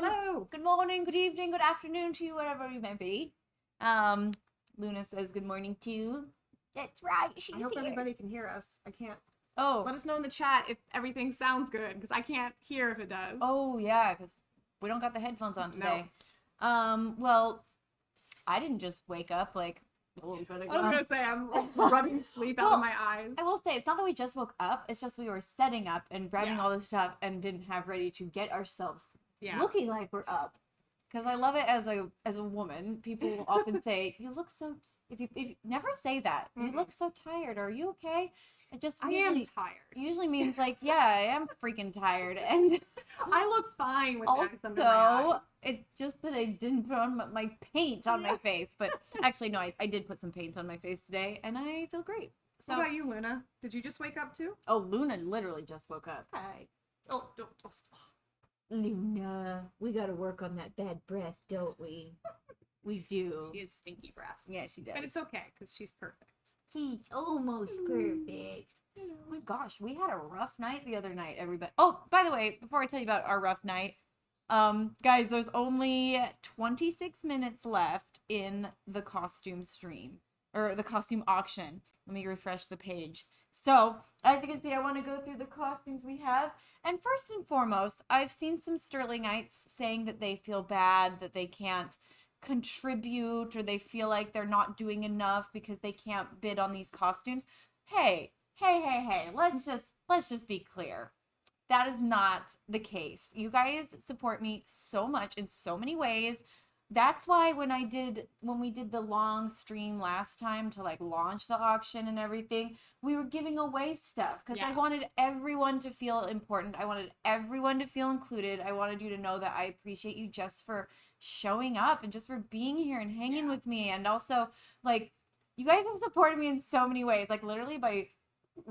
Hello. Good morning, good evening, good afternoon to you, wherever you may be. Luna says good morning to you. That's right, she's I hope here. everybody can hear us. I can't. Oh. Let us know in the chat if everything sounds good, because I can't hear if it does. Oh, yeah, because we don't got the headphones on today. No. Well, I didn't just wake up like... I was gonna say, I'm like rubbing sleep out of my eyes. I will say, it's not that we just woke up, it's just we were setting up and grabbing all this stuff and didn't have ready to get ourselves looking like we're up. Because I love it as a woman. People will often say, you look so... If you never say that. You look so tired. Are you okay? It just I am tired. Usually means like, yeah, I am freaking tired. And I look fine with that under my eyes. It's just that I didn't put on my paint on my face. But actually, no, I did put some paint on my face today, and I feel great. So, what about you, Luna? Did you just wake up too? Oh, Luna literally just woke up. Hi. Luna, we gotta work on that bad breath, don't we? We do. She has stinky breath. Yeah, she does. But it's okay, because she's perfect. She's almost perfect. Oh my gosh, we had a rough night the other night, everybody. Oh, by the way, before I tell you about our rough night, guys, there's only 26 minutes left in the costume stream, or the costume auction. Let me refresh the page. So, as you can see, I want to go through the costumes we have. And first and foremost, I've seen some Stirlingites saying that they feel bad, that they can't contribute, or they feel like they're not doing enough because they can't bid on these costumes. Hey, let's just be clear. That is not the case. You guys support me so much in so many ways. That's why when we did the long stream last time to like launch the auction and everything, we were giving away stuff because I wanted everyone to feel important. I wanted everyone to feel included. I wanted you to know that I appreciate you just for showing up and just for being here and hanging with me. And also, like, you guys have supported me in so many ways, like literally by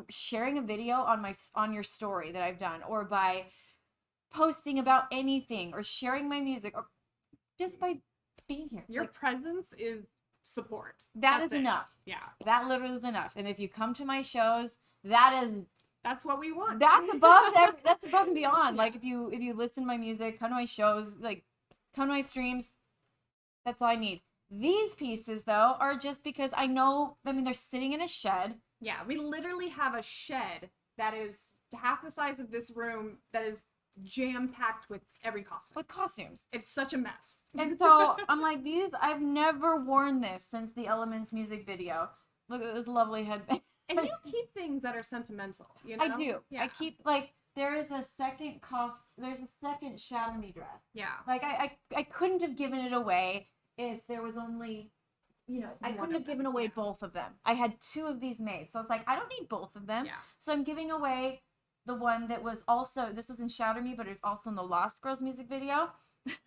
sharing a video on your story that I've done, or by posting about anything, or sharing my music, or just by being here. Your presence is support. That's enough. Yeah. That literally is enough. And if you come to my shows, that's what we want. That's above that's above and beyond. Yeah. Like if you listen to my music, come to my shows, like come to my streams, that's all I need. These pieces though are just because I mean they're sitting in a shed. Yeah, we literally have a shed that is half the size of this room that is jam-packed with every costume. With costumes. It's such a mess. And so I'm like, I've never worn this since the Elements music video. Look at this lovely headband. And you keep things that are sentimental, you know? I do. Yeah. I keep, like, there's a second Shadow Me dress. Yeah. Like, I couldn't have given it away if there was only, I couldn't have given away both of them. I had 2 of these made. So I was like, I don't need both of them. Yeah. So I'm giving away the one that was also, this was in Shatter Me, but it was also in the Lost Girls music video.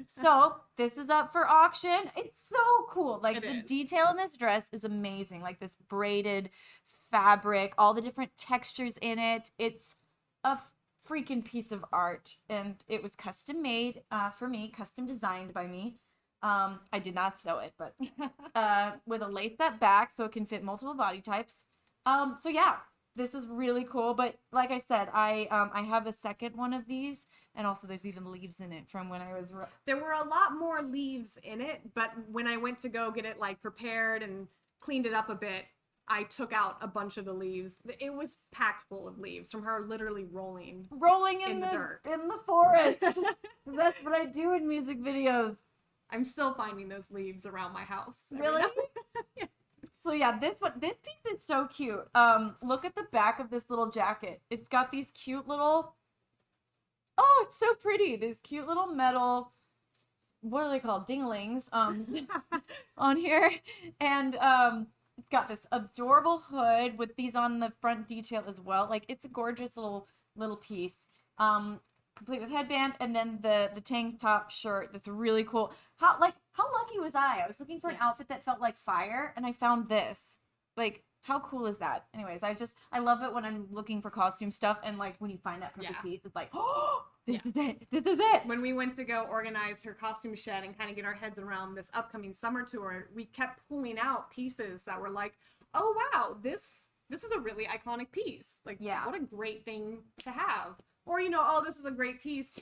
So this is up for auction. It's so cool. Like the detail in this dress is amazing. Like this braided fabric, all the different textures in it. It's a freaking piece of art. And it was custom made for me, custom designed by me. I did not sew it, but with a lace up back so it can fit multiple body types. So yeah. This is really cool, but like I said, I have the second one of these, and also there's even leaves in it from when I was... There were a lot more leaves in it, but when I went to go get it like prepared and cleaned it up a bit, I took out a bunch of the leaves. It was packed full of leaves from her literally rolling in the dirt. In the forest. That's what I do in music videos. I'm still finding those leaves around my house. Really? Yeah. So yeah, this piece is so cute. Look at the back of this little jacket. It's got these cute little, oh, it's so pretty. These cute little metal, what are they called? Dinglings, on here. And, it's got this adorable hood with these on the front detail as well. Like it's a gorgeous little piece. Complete with headband, and then the tank top shirt that's really cool. How lucky was I? I was looking for an outfit that felt like fire, and I found this. Like, how cool is that? Anyways, I love it when I'm looking for costume stuff, and like when you find that perfect piece, it's like, oh, this is it. This is it. When we went to go organize her costume shed and kind of get our heads around this upcoming summer tour, we kept pulling out pieces that were like, oh wow, this is a really iconic piece. Like, what a great thing to have. Or, oh, this is a great piece.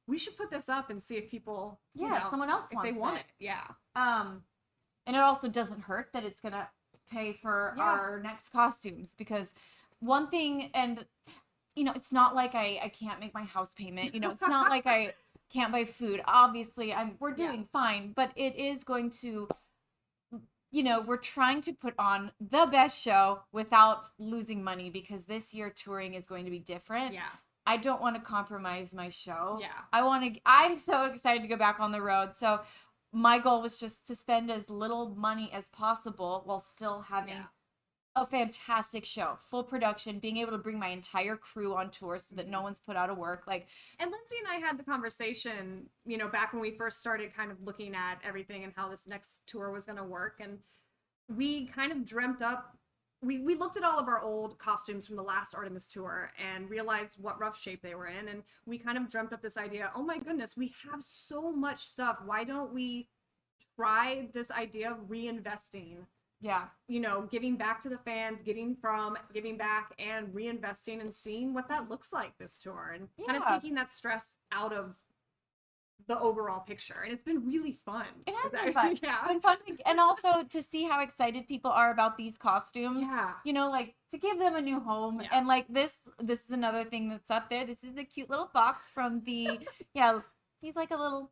we should put this up and see if people, someone else if wants they want it. it. Yeah. And it also doesn't hurt that it's gonna pay for our next costumes, because one thing, and it's not like I can't make my house payment. It's not like I can't buy food. Obviously, we're doing fine, but it is going to, we're trying to put on the best show without losing money, because this year touring is going to be different. Yeah. I don't want to compromise my show. Yeah. I'm so excited to go back on the road. So my goal was just to spend as little money as possible while still having a fantastic show, full production, being able to bring my entire crew on tour so that no one's put out of work. And Lindsey and I had the conversation, back when we first started kind of looking at everything and how this next tour was going to work. And we kind of dreamt up, we looked at all of our old costumes from the last Artemis tour and realized what rough shape they were in. And we kind of dreamt up this idea, oh my goodness, we have so much stuff. Why don't we try this idea of reinvesting? Giving back to the fans, giving back and reinvesting and seeing what that looks like this tour, and kind of taking that stress out of the overall picture. And it's been really fun. It has been fun. It's been fun. And also to see how excited people are about these costumes. To give them a new home. And this is another thing that's up there. This is the cute little fox from the, he's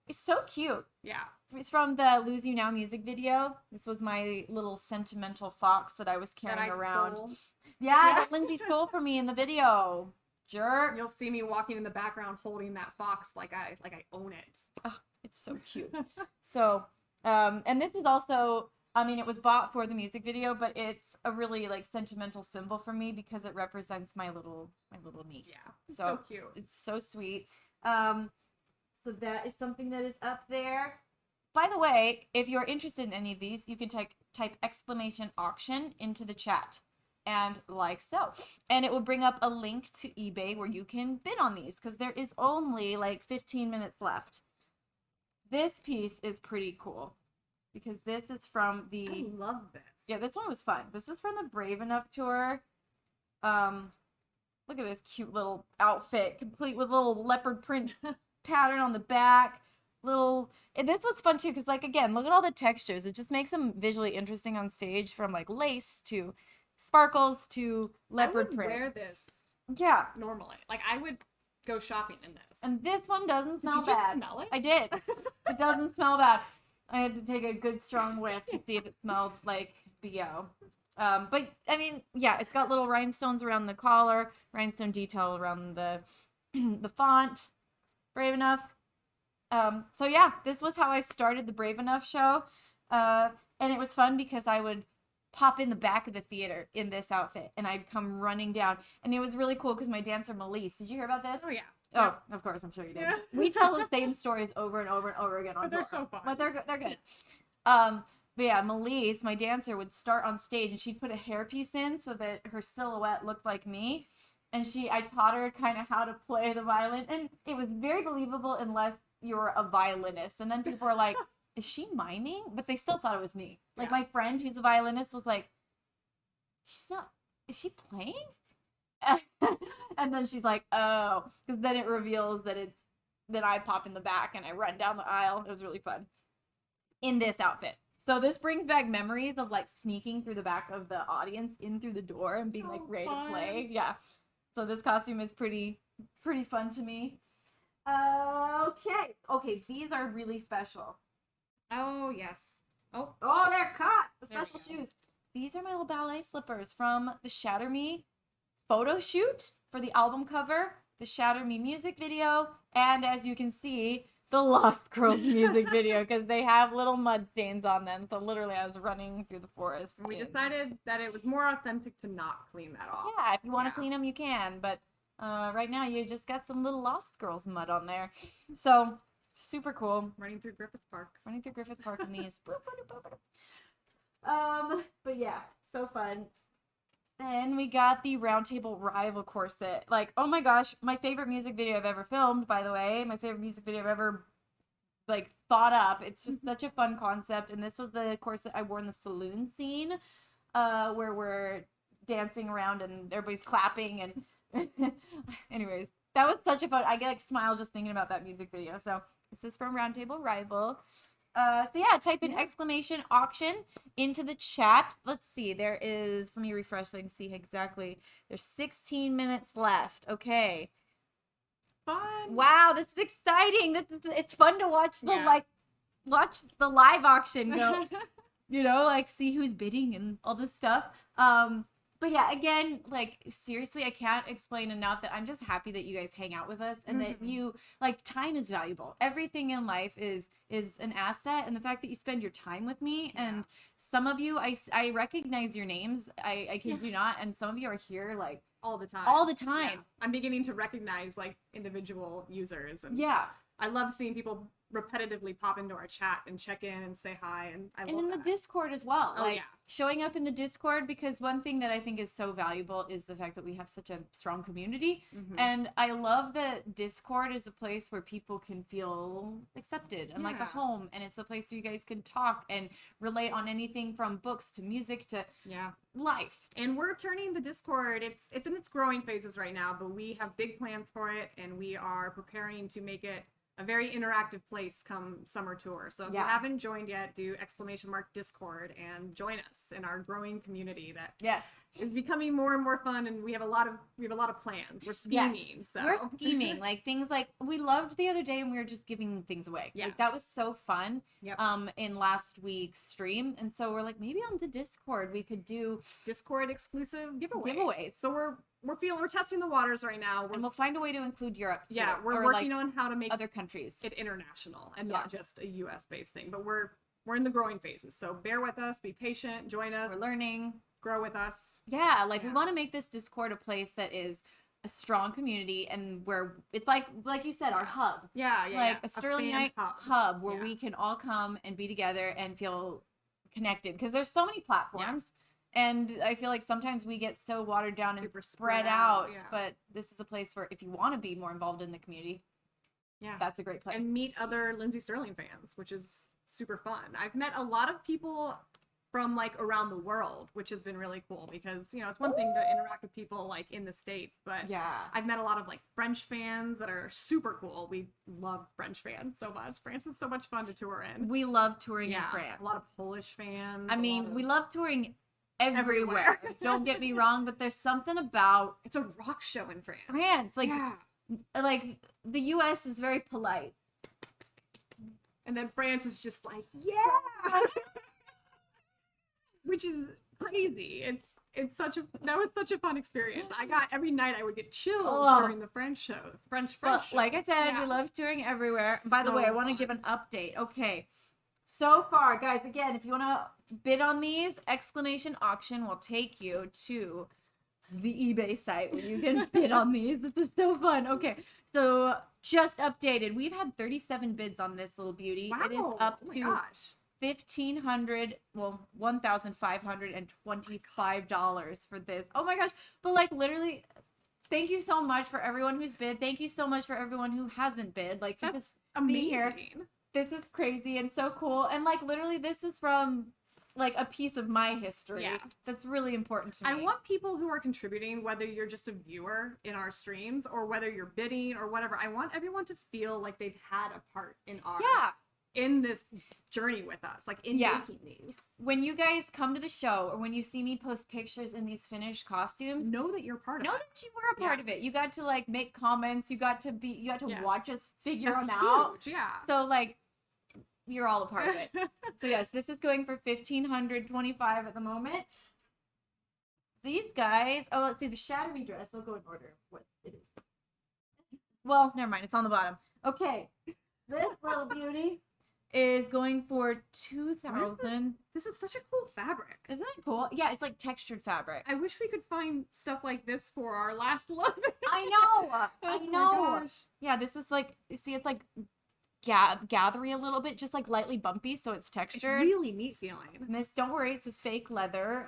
he's so cute. Yeah. It's from the Lose You Now music video. This was my little sentimental fox that I was carrying around. Stole. That Lindsey stole from me in the video. Jerk. You'll see me walking in the background holding that fox like I own it. Oh, it's so cute. So, and this is also, it was bought for the music video, but it's a really sentimental symbol for me because it represents my little niece. Yeah. It's so cute. It's so sweet. So that is something that is up there. By the way, if you're interested in any of these, you can type !auction into the chat, and so. And it will bring up a link to eBay where you can bid on these, because there is only 15 minutes left. This piece is pretty cool, because this is from the... I love this. Yeah, this one was fun. This is from the Brave Enough tour. Look at this cute little outfit, complete with little leopard print pattern on the back. And this was fun too, because again, look at all the textures. It just makes them visually interesting on stage, from lace to sparkles to leopard print. I would wear this normally. I would go shopping in this. And this one doesn't smell Did you bad. just smell it? I did. It doesn't smell bad. I had to take a good strong whiff to see if it smelled like BO. But it's got little rhinestones around the collar, rhinestone detail around the the font. Brave Enough. This was how I started the Brave Enough show. And it was fun because I would pop in the back of the theater in this outfit and I'd come running down. And it was really cool because my dancer Melise, did you hear about this? Oh, yeah. Oh, of course, I'm sure you did. Yeah. We tell the same stories over and over and over again on But they're tour. so fun. But they're good. But yeah, Melise, my dancer, would start on stage and she'd put a hairpiece in so that her silhouette looked like me. And I taught her kind of how to play the violin. And it was very believable unless you're a violinist. And then people were like, is she miming? But they still thought it was me. My friend who's a violinist was like, is she playing? And then she's like, oh, because then it reveals that I pop in the back and I run down the aisle. It was really fun in this outfit. So this brings back memories of sneaking through the back of the audience in through the door and being ready to play. Yeah. So this costume is pretty fun to me. Okay, these are really special. Oh, yes. Oh, they're caught. The special shoes. These are my little ballet slippers from the Shatter Me photo shoot for the album cover, the Shatter Me music video, and as you can see, the Lost Girls music video, because they have little mud stains on them. So literally I was running through the forest. We decided that it was more authentic to not clean that off. Yeah, if you want to clean them, you can. But right now you just got some little Lost Girls mud on there. So super cool. Running through Griffith Park in these. But yeah, so fun. Then we got the Roundtable Rival corset. Oh my gosh, my favorite music video I've ever filmed, by the way. My favorite music video I've ever thought up. It's just such a fun concept. And this was the corset I wore in the saloon scene, where we're dancing around and everybody's clapping and anyways, That was such a fun. I get like smile just thinking about that music video. So this is from Roundtable Rival. So yeah, type in exclamation auction into the chat. Let's see. There is. Let me refresh so I can see exactly. There's 16 minutes left. Okay. Fun. Wow, this is exciting. It's fun to watch watch the live auction go. Like see who's bidding and all this stuff. But yeah, again, like seriously, I can't explain enough that I'm just happy that you guys hang out with us and that you time is valuable. Everything in life is an asset, and the fact that you spend your time with me and some of you, I recognize your names. I kid you not, and some of you are here like all the time. Yeah. I'm beginning to recognize like individual users, and I love seeing people repetitively pop into our chat and check in and say hi, and I love in that. the Discord as well. Oh, Showing up in the Discord, because one thing that I think is so valuable is the fact that we have such a strong community. And I love that Discord is a place where people can feel accepted and like a home, and it's a place where you guys can talk and relate on anything from books to music to life. And we're turning the Discord, it's in its growing phases right now, but we have big plans for it, and we are preparing to make it a very interactive place come summer tour. So if you haven't joined yet, do !Discord and join us in our growing community that is becoming more and more fun, and we have a lot of plans. We're scheming. So we're scheming. Like things like we loved the other day and we were just giving things away. Like that was so fun. In last week's stream. And so we're like, maybe on the Discord we could do Discord exclusive giveaways. So we're testing the waters right now. And we'll find a way to include Europe too. Yeah, we're working on how to make other countries it international and not just a US based thing. But we're in the growing phases. So bear with us, be patient, join us. We're learning. Grow with us. Yeah, we want to make this Discord a place that is a strong community, and where it's like you said, our hub. Like a Sterlingite hub where we can all come and be together and feel connected, because there's so many platforms. And I feel like sometimes we get so watered down and spread out. But this is a place where if you want to be more involved in the community, that's a great place. And meet other Lindsey Stirling fans, which is super fun. I've met a lot of people from like around the world, which has been really cool, because it's one thing to interact with people like in the States, but I've met a lot of like French fans that are super cool. We love French fans so much. France is so much fun to tour in. We love touring in France. A lot of Polish fans. I mean, we love touring everywhere. Don't get me wrong, but there's something about it's a rock show in France. Like the US is very polite, and then France is just like which is crazy. That was such a fun experience. Every night I would get chills during the French show. French show. Like I said, we love touring everywhere. By the way, I want to give an update. Okay. So far, guys, again, if you want to bid on these, exclamation auction will take you to the eBay site where you can bid on these. This is so fun. Okay, so just updated. We've had 37 bids on this little beauty. Wow. It is up to $1,525 for this. Oh my gosh. But like literally, thank you so much for everyone who's bid. Thank you so much for everyone who hasn't bid. Like, that's amazing. Here. This is crazy and so cool. And like literally this is from like a piece of my history that's really important to me. I want people who are contributing, whether you're just a viewer in our streams or whether you're bidding or whatever, I want everyone to feel like they've had a part in our in this journey with us, like in making these. When you guys come to the show or when you see me post pictures in these finished costumes, know that you're part of it. Know that you were a part of it. You got to like make comments, you got to watch us figure them out. So like you're all a part of it. So yes, this is going for $1,525 at the moment. These guys, let's see, the shadowy dress. I'll go in order of what it is. Well, never mind, it's on the bottom. Okay, this little beauty is going for $2,000. This is such a cool fabric. Isn't that cool? Yeah, it's like textured fabric. I wish we could find stuff like this for our last look. I know. I know. My gosh. Yeah, this is like, see, it's like gathery a little bit, just like lightly bumpy, so it's textured. It's really neat feeling. And this, don't worry, it's a fake leather,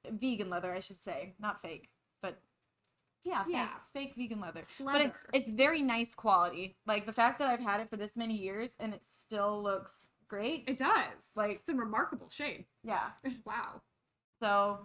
vegan leather, I should say, not fake, but fake vegan leather. But it's very nice quality. Like the fact that I've had it for this many years and it still looks great. It does. Like it's in remarkable shape. Yeah. Wow. So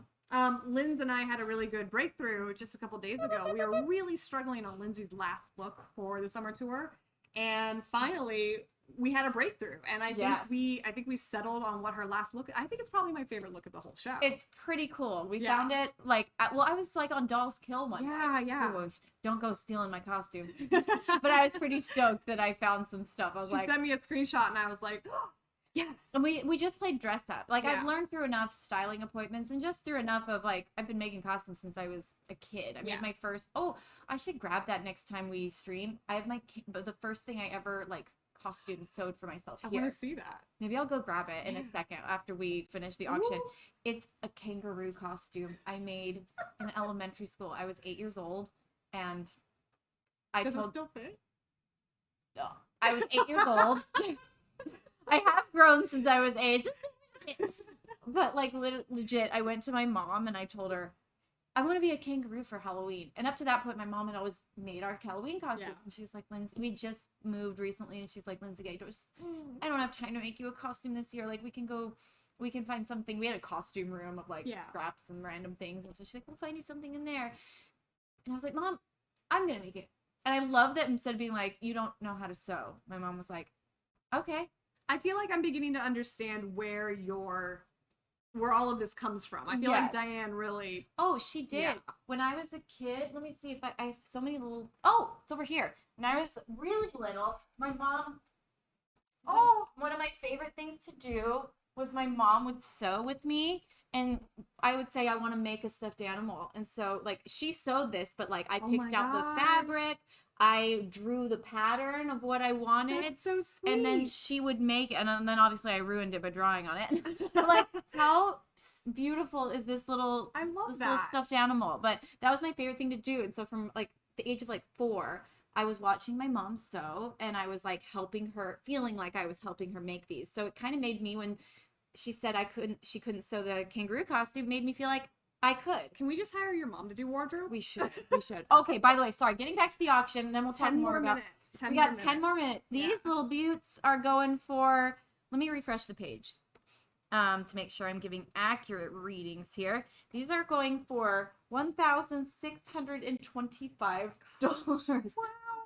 Linz and I had a really good breakthrough just a couple days ago. We were really struggling on Lindsay's last look for the summer tour, and finally we had a breakthrough. And I think we settled on what her last look. I think it's probably my favorite look of the whole show. It's pretty cool. We found it like I was like on Doll's Kill one night. Ooh, don't go stealing my costume. But I was pretty stoked that I found some stuff. I was she sent me a screenshot, and I was like, oh, yes. And we just played dress up. Like I've learned through enough styling appointments and just through enough of like I've been making costumes since I was a kid. I made my first. Oh, I should grab that next time we stream. I have but the first thing I ever like costume sewed for myself here. I want to see that. Maybe I'll go grab it in a second after we finish the auction. Ooh. It's a kangaroo costume I made in elementary school. I was 8 years old, and Does it still fit? No, I was 8 years old. I have grown since I was 8. But like legit, I went to my mom and I told her, I want to be a kangaroo for Halloween. And up to that point, my mom had always made our Halloween costume. Yeah. And she's like, Lindsay, we just moved recently. And she's like, Lindsay, I don't have time to make you a costume this year. Like, we can find something. We had a costume room of like scraps and random things. And so she's like, we'll find you something in there. And I was like, Mom, I'm going to make it. And I love that instead of being like, you don't know how to sew, my mom was like, okay. I feel like I'm beginning to understand where all of this comes from. I feel like Diane really... Oh, she did. Yeah. When I was a kid, let me see if I have so many little... Oh, it's over here. When I was really little, my mom... One of my favorite things to do was my mom would sew with me, and I would say, I want to make a stuffed animal. And so, like, she sewed this, but, like, I picked out the fabric. I drew the pattern of what I wanted. That's so sweet. And then she would make it, and then obviously I ruined it by drawing on it. But like, how beautiful is this little little stuffed animal? But that was my favorite thing to do. And so from like the age of like 4, I was watching my mom sew, and I was like helping her, feeling like I was helping her make these. So it kind of made me, when she said she couldn't sew the kangaroo costume, made me feel like I could. Can we just hire your mom to do wardrobe? We should. Okay, by the way, sorry, getting back to the auction, and then we'll talk more about... We got 10 more minutes. These little buttes are going for... Let me refresh the page to make sure I'm giving accurate readings here. These are going for $1,625.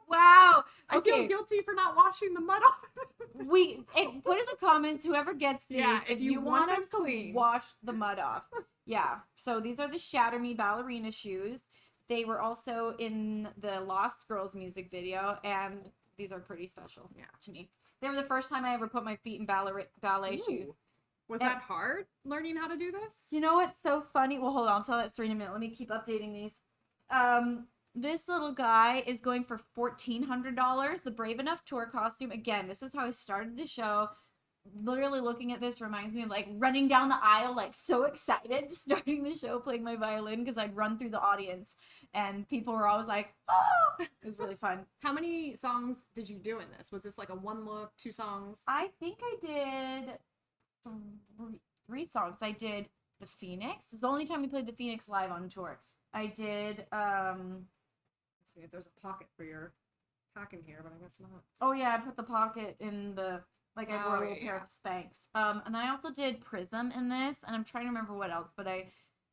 Wow. I feel guilty for not washing the mud off. Put in the comments, whoever gets these, if you want us to wash the mud off. Yeah, so these are the Shatter Me ballerina shoes. They were also in the Lost Girls music video, and these are pretty special to me. They were the first time I ever put my feet in ballet shoes. Was that hard, learning how to do this? You know what's so funny? Well, hold on, I'll tell that story in a minute. Let me keep updating these. This little guy is going for $1,400, the Brave Enough tour costume. Again, this is how I started the show. Literally looking at this reminds me of like running down the aisle, like so excited, starting the show playing my violin, because I'd run through the audience and people were always like, oh, it was really fun. How many songs did you do in this? Was this like a 1 look, 2 songs? I think I did 3 songs. I did the Phoenix. It's the only time we played the Phoenix live on tour. I did, let's see if there's a pocket for your pack in here, but I guess not. Oh yeah, I put the pocket in the... Like, I wore a little pair of Spanx. And I also did Prism in this, and I'm trying to remember what else, but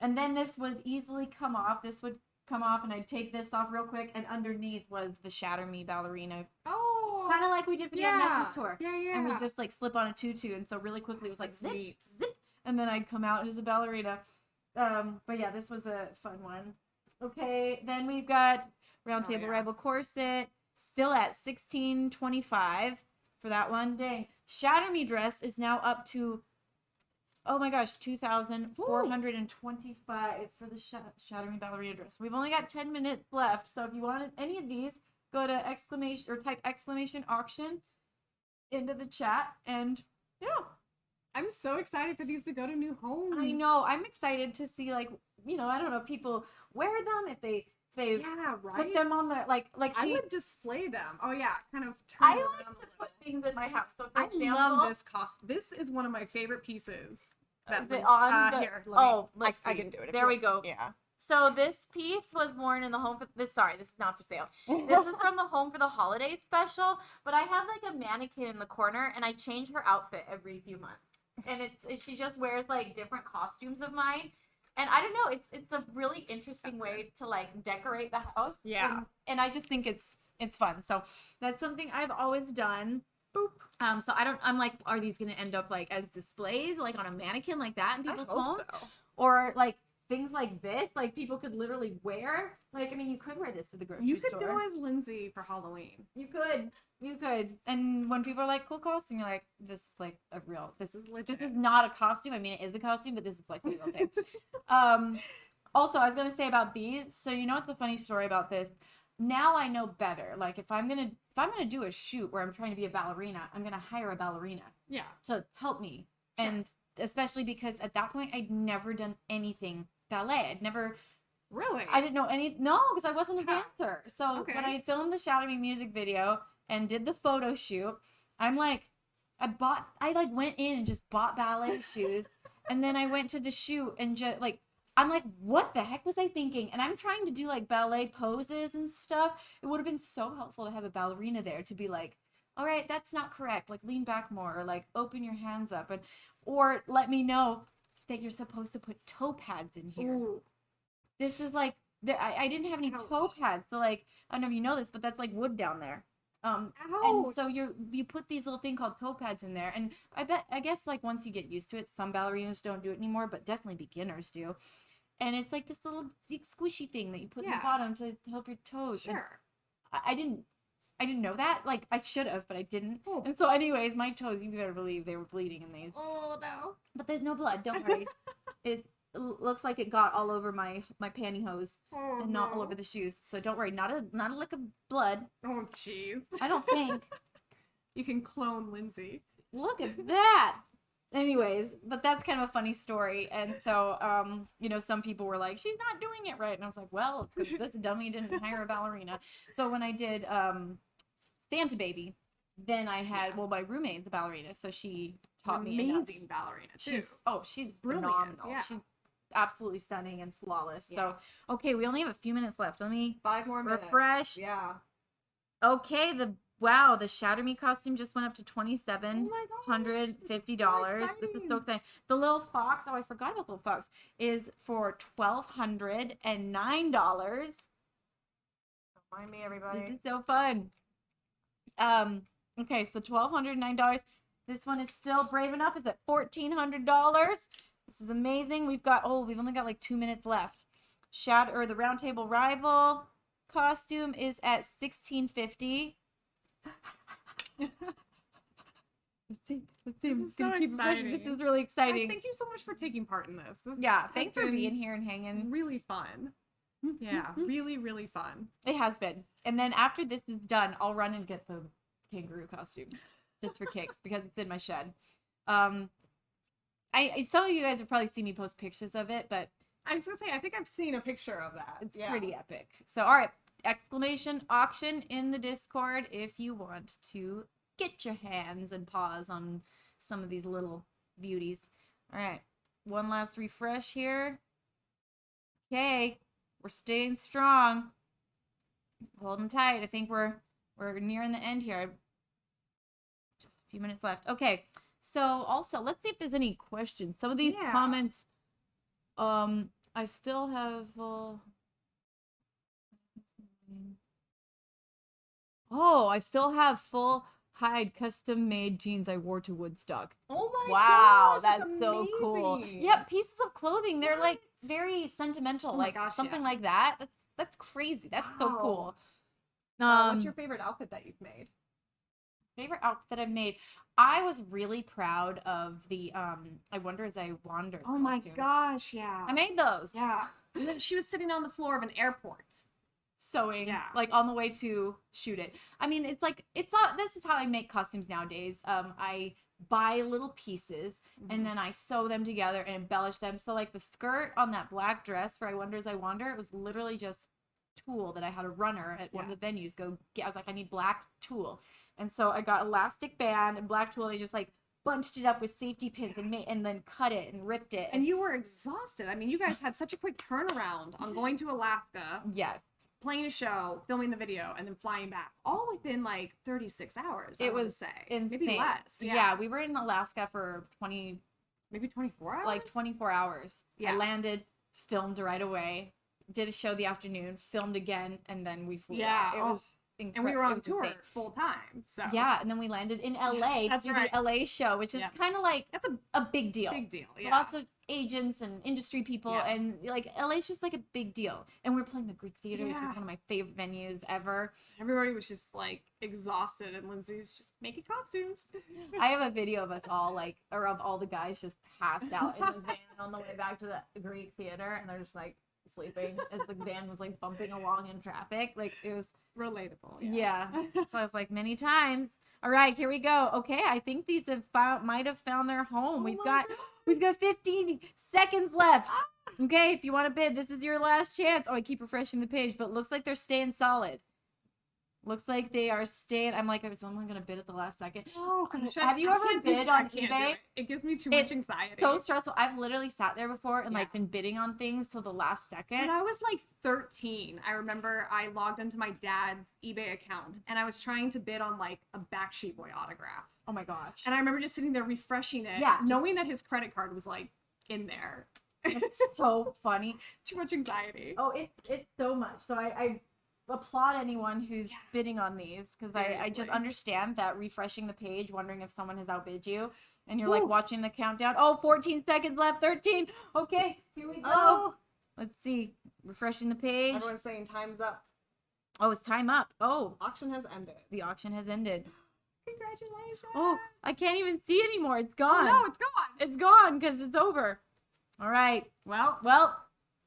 and then this would easily come off. This would come off, and I'd take this off real quick, and underneath was the Shatter Me ballerina. Oh! Kind of like we did for the Evanescence tour. Yeah. And we just, like, slip on a tutu, and so really quickly it was like, zip, zip, and then I'd come out as a ballerina. But yeah, this was a fun one. Okay, then we've got Round Table Rebel Corset, still at $16.25. For that one. Dang. Shatter Me dress is now up to, oh my gosh, $2,425 for the Shatter Me ballerina dress. We've only got 10 minutes left, so if you wanted any of these, go to exclamation or type exclamation auction into the chat, and yeah. I'm so excited for these to go to new homes. I know. I'm excited to see, like, you know, I don't know, people wear them, if they put them on the see, I would display them. Oh yeah, kind of turn I like to put things in my house. So for example, love this costume. This is one of my favorite pieces. Is it on here? I can do it. There we go. Yeah. So this piece was worn in the Home for this. Sorry, this is not for sale. This is from the Home for the Holidays special. But I have like a mannequin in the corner, and I change her outfit every few months. And she just wears like different costumes of mine. And I don't know, it's a really interesting way to like decorate the house. Yeah. And I just think it's fun. So that's something I've always done. Boop. So I'm like, are these gonna end up like as displays, like on a mannequin like that in people's I hope homes? so. Or like things like this, like people could literally wear. Like, I mean, you could wear this to the grocery You could store. go as Lindsay for Halloween. You could. And when people are like, cool costume, you're like, this is like a real, this is legit. This is not a costume. I mean, it is a costume, but this is like the real thing. Also, I was gonna say about these. So you know, it's a funny story about this. Now I know better. Like if I'm gonna do a shoot where I'm trying to be a ballerina, I'm gonna hire a ballerina Yeah. to help me. Sure. And especially because at that point I'd never done anything ballet. I'd never. Really? I didn't know because I wasn't a Huh. dancer. So Okay. when I filmed the Shadow Me music video and did the photo shoot, I'm like, I went in and just bought ballet shoes. And then I went to the shoot and just like, I'm like, what the heck was I thinking? And I'm trying to do like ballet poses and stuff. It would have been so helpful to have a ballerina there to be like, all right, that's not correct. Like lean back more, or like open your hands up, or let me know that you're supposed to put toe pads in here. Ooh. This is like, I didn't have any toe Ouch. pads, so like, I don't know if you know this, but that's like wood down there. And so Ouch. you put these little thing called toe pads in there, and I guess like once you get used to it, some ballerinas don't do it anymore, but definitely beginners do. And it's like this little squishy thing that you put in the bottom to help your toes. Sure. And I didn't know that. Like I should have, but I didn't. Oh. And so, anyways, my toes, you better believe they were bleeding in these. Oh no. But there's no blood. Don't worry. It looks like it got all over my pantyhose Oh, and not all over the shoes. So don't worry. Not a lick of blood. Oh jeez. I don't think. You can clone Lindsay. Look at that. Anyways, but that's kind of a funny story. And so, you know, some people were like, she's not doing it right. And I was like, well, it's because this dummy didn't hire a ballerina. So when I did Santa Baby, then I had, well, my roommate's a ballerina. So she taught me. Amazing ballerina too. She's Brilliant, phenomenal. yeah. She's absolutely stunning and flawless. Yeah. So, okay, we only have a few minutes left. Let me 5 more minutes. refresh. Yeah. Okay, the Shatter Me costume just went up to $2,750. This is so exciting. The little fox, oh, I forgot about the little fox, is for $1,209. Remind me, everybody. This is so fun. Okay, so $1,209. This one is still brave enough. Is at $1,400. This is amazing. We've only got like 2 minutes left. The Round Table Rival costume is at $1,650. Let's see. This is so exciting. This is really exciting. Guys, thank you so much for taking part in this. Thanks for being here and hanging. Really fun. Yeah, really, really fun. It has been. And then after this is done, I'll run and get the kangaroo costume just for kicks because it's in my shed. Some of you guys have probably seen me post pictures of it, but I was gonna say, I think I've seen a picture of that. it's pretty epic. So, all right, exclamation auction in the Discord if you want to get your hands and paws on some of these little beauties. All right, one last refresh here. Okay, we're staying strong. Holding tight. I think we're nearing the end here. Just a few minutes left. Okay, so also let's see if there's any questions. Some of these comments, I still have. I still have full hide custom made jeans I wore to Woodstock. Oh my Wow, gosh, that's so cool. amazing. Yeah, pieces of clothing. They're like What? very sentimental, Oh my like gosh, something yeah. like that. That's crazy. That's so Wow. cool. What's your favorite outfit that you've made? favorite outfit that I've made? I was really proud of the I Wonder As I Wander Oh my costume. gosh, yeah. I made those. Yeah. And then she was sitting on the floor of an airport. Sewing, Yeah. like on the way to shoot it. I mean, it's like this is how I make costumes nowadays. I buy little pieces and then I sew them together and embellish them. So like the skirt on that black dress for I Wonder As I Wander, it was literally just tulle that I had a runner at one of the venues go get. I was like, I need black tulle, and so I got elastic band and black tulle and I just like bunched it up with safety pins and then cut it and ripped it. And you were exhausted. I mean, you guys had such a quick turnaround on going to Alaska, yes, playing a show, filming the video, and then flying back, all within like 36 hours. It I wanna was say insane. maybe less. Yeah, we were in Alaska for 20, maybe 24 hours. like 24 hours. Yeah. I landed filmed right away, did a show the afternoon, filmed again, and then we flew Yeah. out. It was and we were on tour full time. So yeah, and then we landed in LA That's to do right. the LA show, which is Yeah. kind of like That's a big deal. big deal. Yeah. Lots of agents and industry people, Yeah. and like LA's just like a big deal. And we're playing the Greek Theater, which is Yeah. one of my favorite venues ever. Everybody was just like exhausted, and Lindsay's just making costumes. I have a video of us all like, or of all the guys just passed out in the van on the way back to the Greek Theater, and they're just like sleeping as the van was like bumping along in traffic. Like it was Relatable. yeah. So I was like many times. All right, here we go. Okay, I think these have might have found their home. Oh we've my got God. we've got 15 seconds left. Okay, if you want to bid, this is your last chance. Oh, I keep refreshing the page, but it looks like they're staying solid. Looks like they are staying. I'm like, I was only gonna bid at the last second. Oh gosh, Have you I ever can't do bid it. on I can't do eBay? It gives me too It's much anxiety. So stressful. I've literally sat there before and like Yeah. been bidding on things till the last second. When I was like 13, I remember I logged into my dad's eBay account and I was trying to bid on like a Backstreet Boy autograph. Oh my gosh. And I remember just sitting there refreshing it, Yeah, knowing that his credit card was like in there. It's so funny. Too much anxiety. Oh, it's so much. So I applaud anyone who's Yeah. bidding on these, because I just Seriously. understand that refreshing the page, wondering if someone has outbid you, and you're like Woo. watching the countdown. Oh, 14 seconds left. 13. Okay, here we go. Oh, Let's see. Refreshing the page. everyone's saying time's up. Oh, it's time up. Oh, Auction has ended. the auction has ended. Congratulations. Oh, I can't even see anymore. It's Oh, gone. no, it's gone. It's gone because it's over. All right. Well, Well,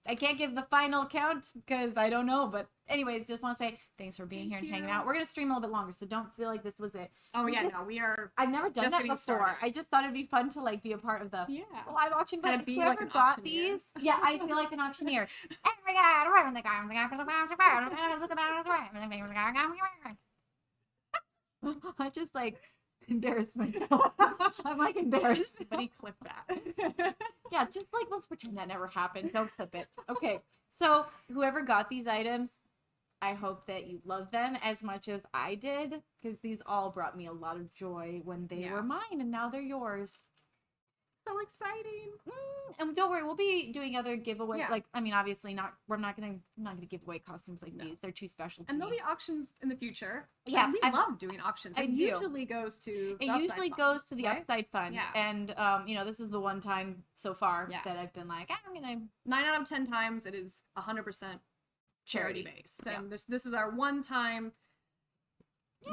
I can't give the final count because I don't know. But anyways, just want to say thanks for being Thank here and hanging you. out. We're going to stream a little bit longer, so don't feel like this was it. oh we yeah, just- no, we are. I've never done Just that getting before. started. I just thought it'd be fun to like be a part of the Yeah. live auction. Kinda But be whoever like an got auctioneer. these, yeah, I feel like an auctioneer. I just like embarrassed myself. I'm like embarrassed. Somebody clip that. Yeah, just like let's pretend that never happened. Don't clip it. Okay, so whoever got these items, I hope that you love them as much as I did, because these all brought me a lot of joy when they Yeah. were mine, and now they're yours. So exciting. And don't worry, we'll be doing other giveaway. Yeah. Like, I mean, obviously not. I'm not gonna give away costumes like these. They're too special to And me. there'll be auctions in the future. Yeah, And we I've- love doing auctions. I It do. usually goes to. It the usually upside fund, goes to the right? upside fund. Yeah. And this is the one time so far Yeah. that I've been like, I'm gonna 9 out of 10 times it is 100% charity based. And this is our one time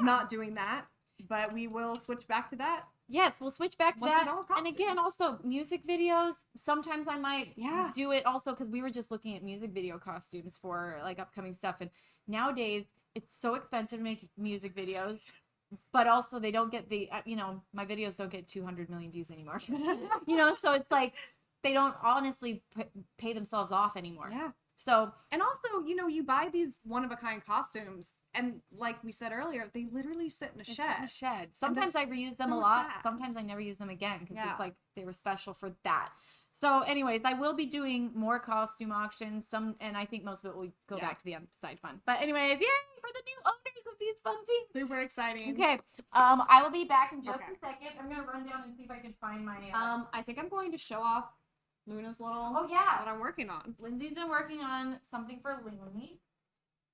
not doing that, but we will switch back to that. Yes, we'll switch back to Once we're that. done with And again, costumes. also music videos. Sometimes I might Yeah. do it also because we were just looking at music video costumes for like upcoming stuff. And nowadays, it's so expensive to make music videos, but also they don't get the, my videos don't get 200 million views anymore. So it's like they don't honestly pay themselves off anymore. Yeah. So And also, you buy these one of a kind costumes, and like we said earlier, they literally sit in a it's in shed. a shed. Sometimes I that's reuse them so a lot. sad. Sometimes I never use them again because Yeah. it's like they were special for that. So, anyways, I will be doing more costume auctions. And I think most of it will go Yeah. back to the upside fund. But anyways, yay for the new owners of these fun things. Super exciting. Okay, I will be back in just Okay. a second. I'm gonna run down and see if I can find my. I think I'm going to show off Luna's little. Oh yeah, What I'm working on. Lindsay's been working on something for Looney.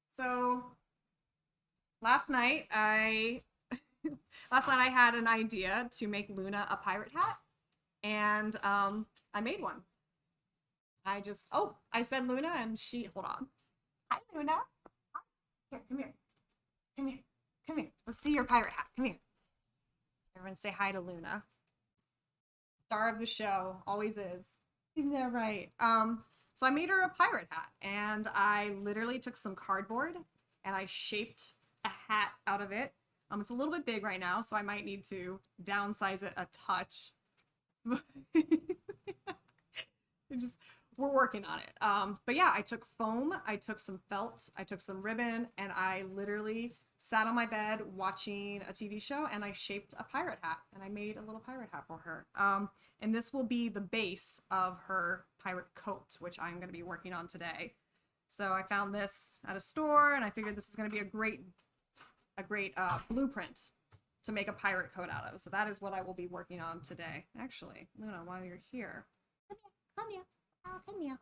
So last night I had an idea to make Luna a pirate hat, and I made one. I said Luna, and hold on. Hi Luna. Here, come here. Come here. Come here. Let's see your pirate hat. Come here. Everyone say hi to Luna. Star of the show, always is. Isn't that right? So I made her a pirate hat, and I literally took some cardboard and I shaped a hat out of it. It's a little bit big right now, so I might need to downsize it a touch. We're working on it. But yeah, I took foam, I took some felt, I took some ribbon, and I literally sat on my bed watching a TV show, and I shaped a pirate hat, and I made a little pirate hat for her. And this will be the base of her pirate coat, which I'm going to be working on today. So I found this at a store, and I figured this is going to be a great blueprint to make a pirate coat out of. So that is what I will be working on today. Actually, Luna, while you're here, come here. Oh, come here.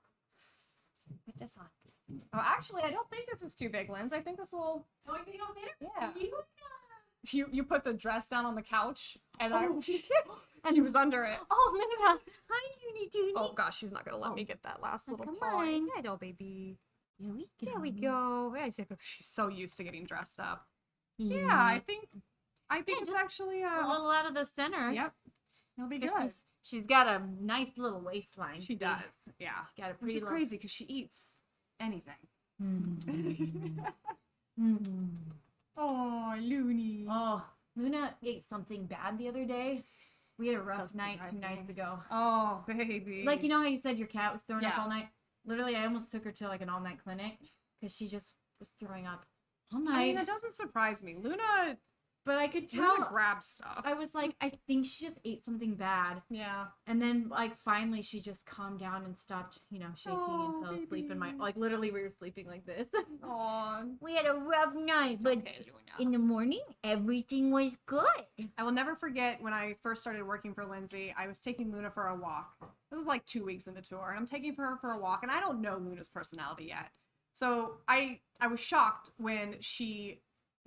Put this on. Oh, actually, I don't think this is too big, Linz. I think this will. Oh, I think it'll fit her. Yeah. You put the dress down on the couch, and Oh. she was under it. Oh, Luna. Hi, Dooney Dooney. Oh gosh, she's not gonna let me get that last Oh, little come point. on. Yeah, baby. Here we go. There we go. Yeah, she's so used to getting dressed up. Yeah, Yeah, I think it's just actually a little out of the center. Yep. It'll be good. She's got a nice little waistline. She does. Yeah. She got a Which pretty is crazy because she eats anything. Oh, Looney. Oh, Luna ate something bad the other day. We had a rough That's night 2 surprising. nights ago. Oh, baby. Like, you know how you said your cat was throwing up Yeah. all night? Literally, I almost took her to like an all-night clinic because she just was throwing up all I night. mean, that doesn't surprise me. Luna but I could Luna tell. grabs stuff. I was like, I think she just ate something bad. Yeah. And then, like, finally she just calmed down and stopped, shaking Oh, and fell asleep in my, baby. like, literally we were sleeping like this. Aw. We had a rough night, but Okay, Luna. in the morning, everything was good. I will never forget when I first started working for Lindsay, I was taking Luna for a walk. This is like 2 weeks into tour, and I'm taking her for a walk, and I don't know Luna's personality yet. So I was shocked when she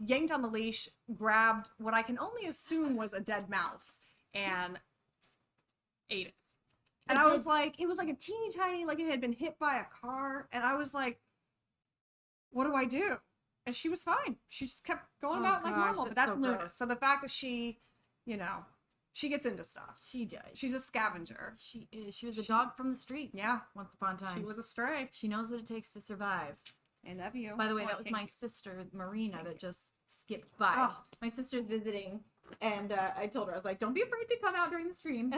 yanked on the leash, grabbed what I can only assume was a dead mouse, and ate it. And I was like, it was like a teeny tiny, like it had been hit by a car, and I was like, what do I do? And she was fine. She just kept going Oh, about like gosh, normal. But that's that's so Luna. gross. So the fact that she, she gets into stuff. She does. She's a scavenger. She is. She was a dog from the streets. Yeah. Once upon a time. She was a stray. She knows what it takes to survive. I love you. By the way, Oh, that was thank my you. sister, Marina, that just skipped by. Oh. My sister's visiting, and I told her, I was like, don't be afraid to come out during the stream.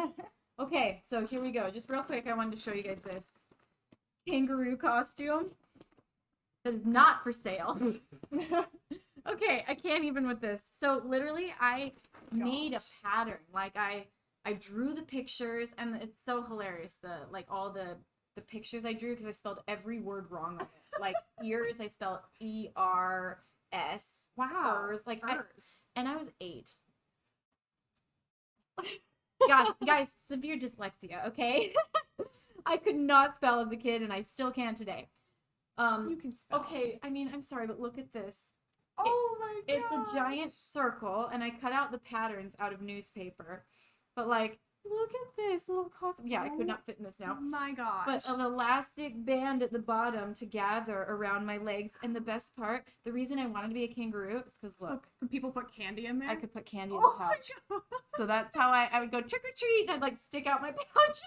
Okay, so here we go. Just real quick, I wanted to show you guys this kangaroo costume. That is not for sale. Okay, I can't even with this. So literally, I made a pattern. Like I drew the pictures, and it's so hilarious. All the pictures I drew, because I spelled every word wrong on it. Like ears, I spelled E-R-S. Wow. Hers, like Hers. and I was 8. Guys, severe dyslexia, okay? I could not spell as a kid, and I still can't today. You can spell. Okay, I mean, I'm sorry, but look at this. Oh my god. It's a giant circle, and I cut out the patterns out of newspaper. But, like, look at this little costume. Yeah, I could not fit in this now. Oh my gosh. But an elastic band at the bottom to gather around my legs. And the best part, the reason I wanted to be a kangaroo is because, look, can people put candy in there? I could put candy in Oh the my pouch. god. So that's how I would go trick or treat, and I'd like stick out my pouch.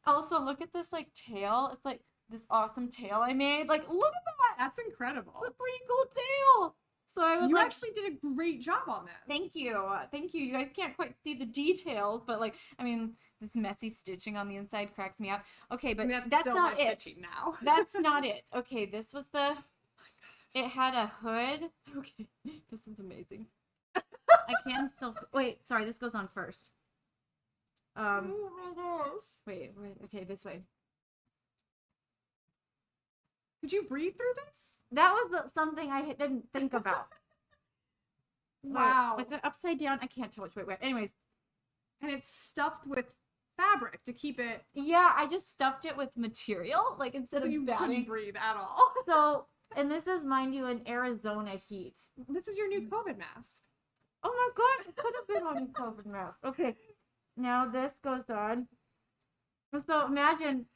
Also look at this like tail. It's like this awesome tail I made. Like, look at that. That's incredible. It's a pretty cool tail. So I would You like actually did a great job on this. thank you. Thank you. You guys can't quite see the details, but like, I mean, this messy stitching on the inside cracks me up. Okay, but I mean, that's still not my it. stitching now. That's not it. Okay, this was the it had a hood. Okay, this is amazing. I can still wait. Sorry, this goes on first. Oh my gosh. Wait. Okay, this way. Could you breathe through this? That was something I didn't think about. Wow. Wait, was it upside down? I can't tell which way. Wait. Anyways, And it's stuffed with fabric to keep it yeah, I just stuffed it with material, like instead so of you couldn't batting. breathe at all. So, and this is, mind you, in Arizona heat. This is your new COVID mask. Oh my god, it could have been on a COVID mask. Okay, now this goes on. So imagine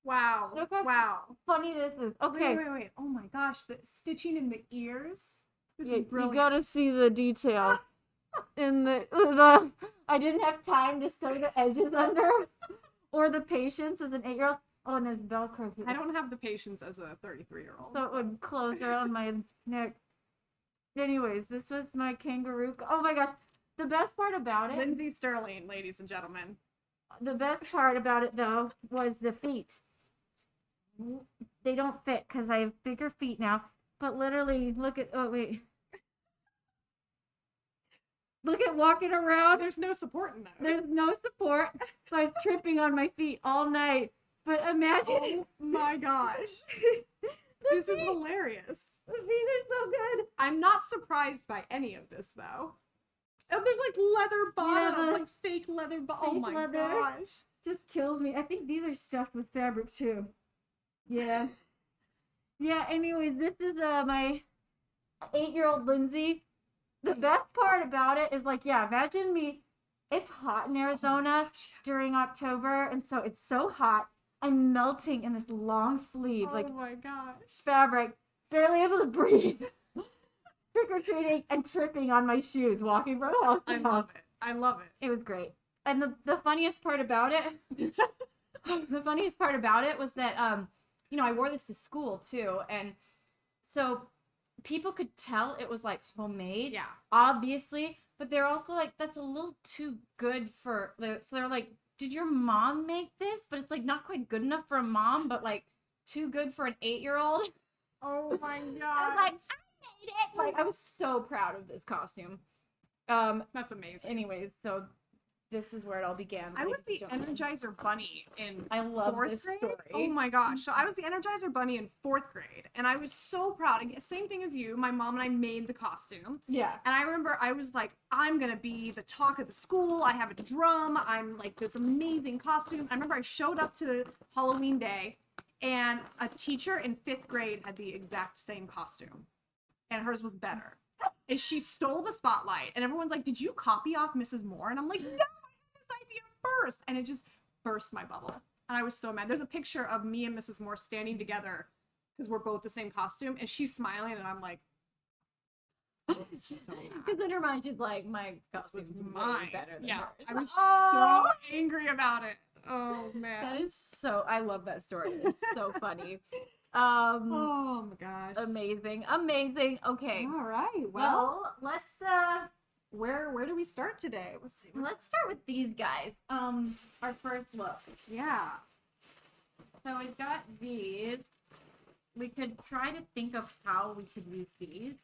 Wow. Look how Wow. funny this is. Okay, Wait. Oh my gosh, the stitching in the ears. This you, is brilliant. you gotta see the detail. In the I didn't have time to sew the edges under, or the patience as an 8-year-old. Oh, and there's Velcro here. I don't have the patience as a 33-year-old. So it would close around my neck. Anyways, this was my kangaroo. Oh my gosh. The best part about it, Lindsey Stirling, ladies and gentlemen. the best part about it though, was the feet. They don't fit because I have bigger feet now. But literally, look at, oh wait. Look at walking around. There's no support in those. There's no support. So I was tripping on my feet all night. But imagine. Oh my gosh. This is hilarious. The feet are so good. I'm not surprised by any of this though. Oh, there's like leather bottoms, the like fake leather. Oh fake my leather. gosh. just kills me. I think these are stuffed with fabric too. Yeah. Yeah, anyways, this is my 8-year-old Lindsay. The best part about it is like, yeah, imagine me. It's hot in Arizona during October, and so it's so hot. I'm melting in this long sleeve, like Oh my gosh. fabric, barely able to breathe. Trick or treating and tripping on my shoes, walking from house to I house. love it. I love it. It was great. And the funniest part about it, the funniest part about it was that you know, I wore this to school too, and so people could tell it was like homemade, Yeah. obviously, but they're also like, that's a little too good for. So they're like, did your mom make this? But it's like not quite good enough for a mom, but like too good for an 8-year-old. Oh my gosh. I was like, I made it. Like, I was so proud of this costume. That's amazing. Anyways, so this is where it all began. I was the Energizer Bunny in I love 4th this grade. story. Oh my gosh. So I was the Energizer Bunny in 4th grade, and I was so proud. And same thing as you. My mom and I made the costume. Yeah. And I remember I was like, I'm going to be the talk of the school. I have a drum. I'm like this amazing costume. I remember I showed up to Halloween day, and a teacher in 5th grade had the exact same costume, and hers was better. And she stole the spotlight, and everyone's like, did you copy off Mrs. Moore? And I'm like, no, I had this idea first. And it just burst my bubble. And I was so mad. There's a picture of me and Mrs. Moore standing together because we're both the same costume, and she's smiling, and I'm like, Because in her mind, she's like, my costume is mine. better than Yeah, hers. I was Oh! so angry about it. Oh man, That is so. I love that story. It's so funny. oh my gosh. Amazing. Okay. All right. Well, let's where do we start today? Let's see. let's start with these guys. Our first look. Yeah. So we've got these. We could try to think of how we could use these.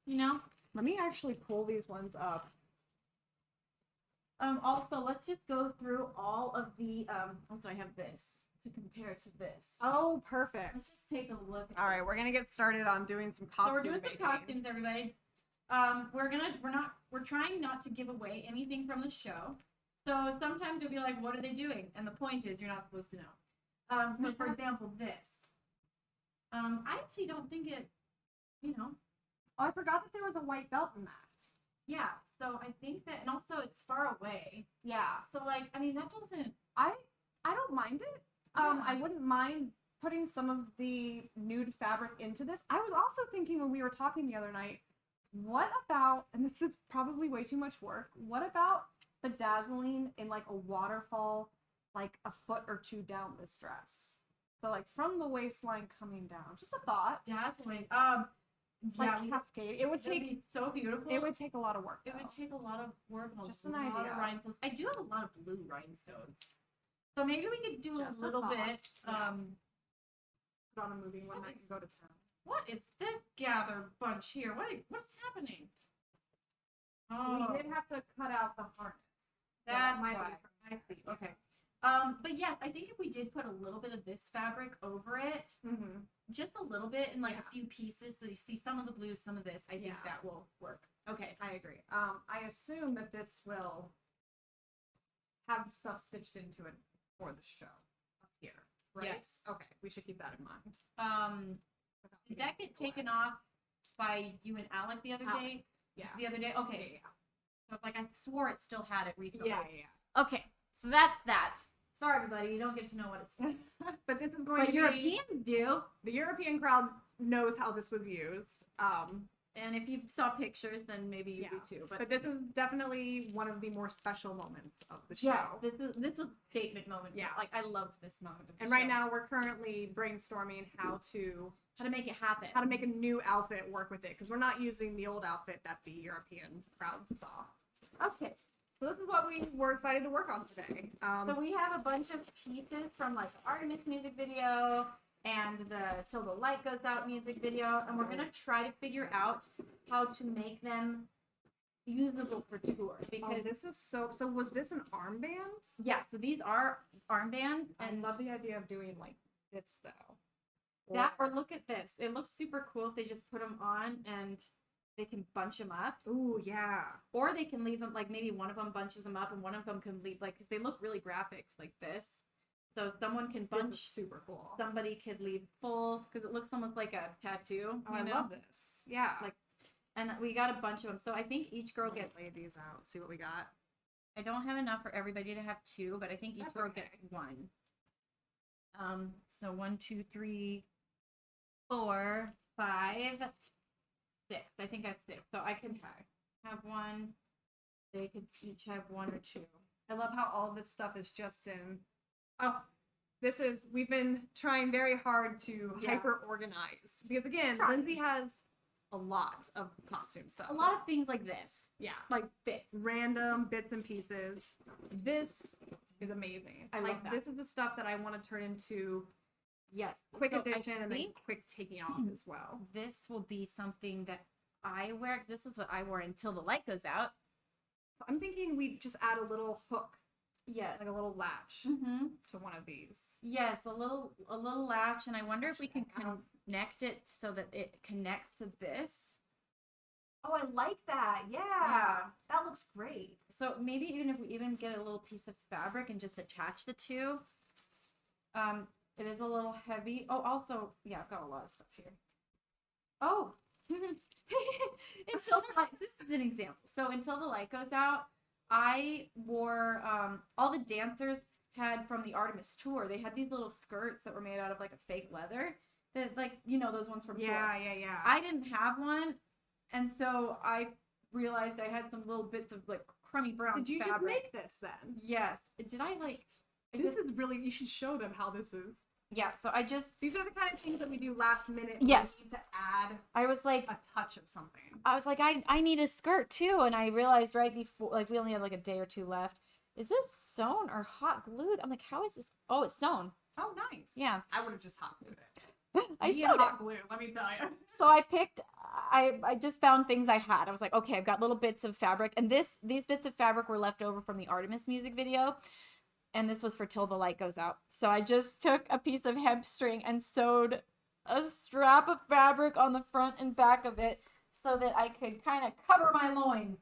You know. Let me actually pull these ones up. Also, let's just go through all of the. Also, I have this to compare to this. Oh, perfect. Let's just take a look. At All right, we're gonna get started on doing some costume. So we're doing making. some costumes, everybody. We're trying not to give away anything from the show. So sometimes you'll be like, what are they doing? And the point is, you're not supposed to know. So for example, this. I actually don't think it, you know. Oh, I forgot that there was a white belt in that. Yeah. So I think that, and also it's far away. Yeah. So like, I mean, that doesn't. I don't mind it. Yeah. I wouldn't mind putting some of the nude fabric into this. I was also thinking when we were talking the other night, what about, and this is probably way too much work, what about bedazzling in like a waterfall, like a foot or two down this dress? So like from the waistline coming down. Just a thought. Dazzling. Like Yeah, cascade. It would it'd take be so beautiful. it would take a lot of work. It would though. take a lot of work. And Just a an lot idea. of rhinestones. I do have a lot of blue rhinestones. So maybe we could do Just a a little thought. bit. Yeah. Put on a movie one What night is- and go to town. What is this gather bunch here? What's happening? Oh, We did have to cut out the harness. So that's that might why. be I see. Okay. But yes, I think if we did put a little bit of this fabric over it, mm-hmm. just a little bit in like Yeah. a few pieces, so you see some of the blue, some of this, I think Yeah. that will work. Okay. I agree. I assume that this will have stuff stitched into it for the show up here, right? Yes. Okay, we should keep that in mind. Did that get taken off by you and Alec the other day? Yeah. The other day? Okay. I was like, I swore it still had it recently. Yeah. Okay, so that's that. Sorry, everybody, you don't get to know what it's for. But this is going But to be Europeans do. the European crowd knows how this was used. And if you saw pictures, then maybe you do too. But this is definitely one of the more special moments of the show. yeah, this was a statement moment. Yeah. Like I loved this moment. Of the And right show. now we're currently brainstorming how to make it happen. make a new outfit work with it, because we're not using the old outfit that the European crowd saw. Okay. So this is what we were excited to work on today. So we have a bunch of pieces from like the Artemis music video and the Till the Light Goes Out music video, and we're gonna try to figure out how to make them usable for tour. Because this is so was this an armband? yeah, so these are armbands, I and love the idea of doing like this though. that or look at this. It looks super cool if they just put them on and they can bunch them up, Ooh, yeah. or they can leave them, like maybe one of them bunches them up and one of them can leave, like, because they look really graphic like this. So someone can This bunch, is super cool. somebody could leave full, because it looks almost like a tattoo. Oh, I love this. Yeah. Like, and we got a bunch of them. So I think each girl We'll gets, lay these out. See what we got. I don't have enough for everybody to have 2, but I think each That's girl okay. gets 1. So 1, 2, 3, 4, 5, 6. I think I have 6. So I can have 1. They could each have 1 or 2. I love how all this stuff is just in. Oh, we've been trying very hard to hyper organize because again, Lindsay has a lot of costume stuff. A lot of things like this. Yeah. Like bits. Random bits and pieces. This is amazing. I love that. This is the stuff that I want to turn into Yes. quick So addition I and then think quick taking off as well. this will be something that I wear, because this is what I wore until the light goes out. So I'm thinking we just add a little hook, Yes. like a little latch Mm-hmm. to one of these. Yes, a little latch, and I wonder if we can Check out. connect it so that it connects to this. Oh, I like that. Yeah. That looks great. So maybe even if we even get a little piece of fabric and just attach the two. It is a little heavy. Oh, also, yeah, I've got a lot of stuff here. Oh, until the light, this is an example. So until the light goes out, I wore, all the dancers had from the Artemis tour, they had these little skirts that were made out of like a fake leather that, like, you know, those ones from tour. Yeah. I didn't have one, and so I realized I had some little bits of like crummy brown Did you fabric. just make this then? Yes. Did I like? I This did- is really, you should show them how this is. yeah. So I just, These are the kind of things that we do last minute. when Yes. we need to add I was like, a touch of something. I need a skirt too, and I realized right before, like, we only had like a day or 2 left. Is this sewn or hot glued? I'm like, how is this? Oh, it's sewn. Oh, nice. Yeah. I would have just hot glued it. I Me and sewed it. hot glue, let me tell you. So I picked, I just found things I had. I was like, okay, I've got little bits of fabric, and these bits of fabric were left over from the Artemis music video, and this was for Till the Light Goes Out. So I just took a piece of hemp string and sewed a strap of fabric on the front and back of it so that I could kind of cover my loins.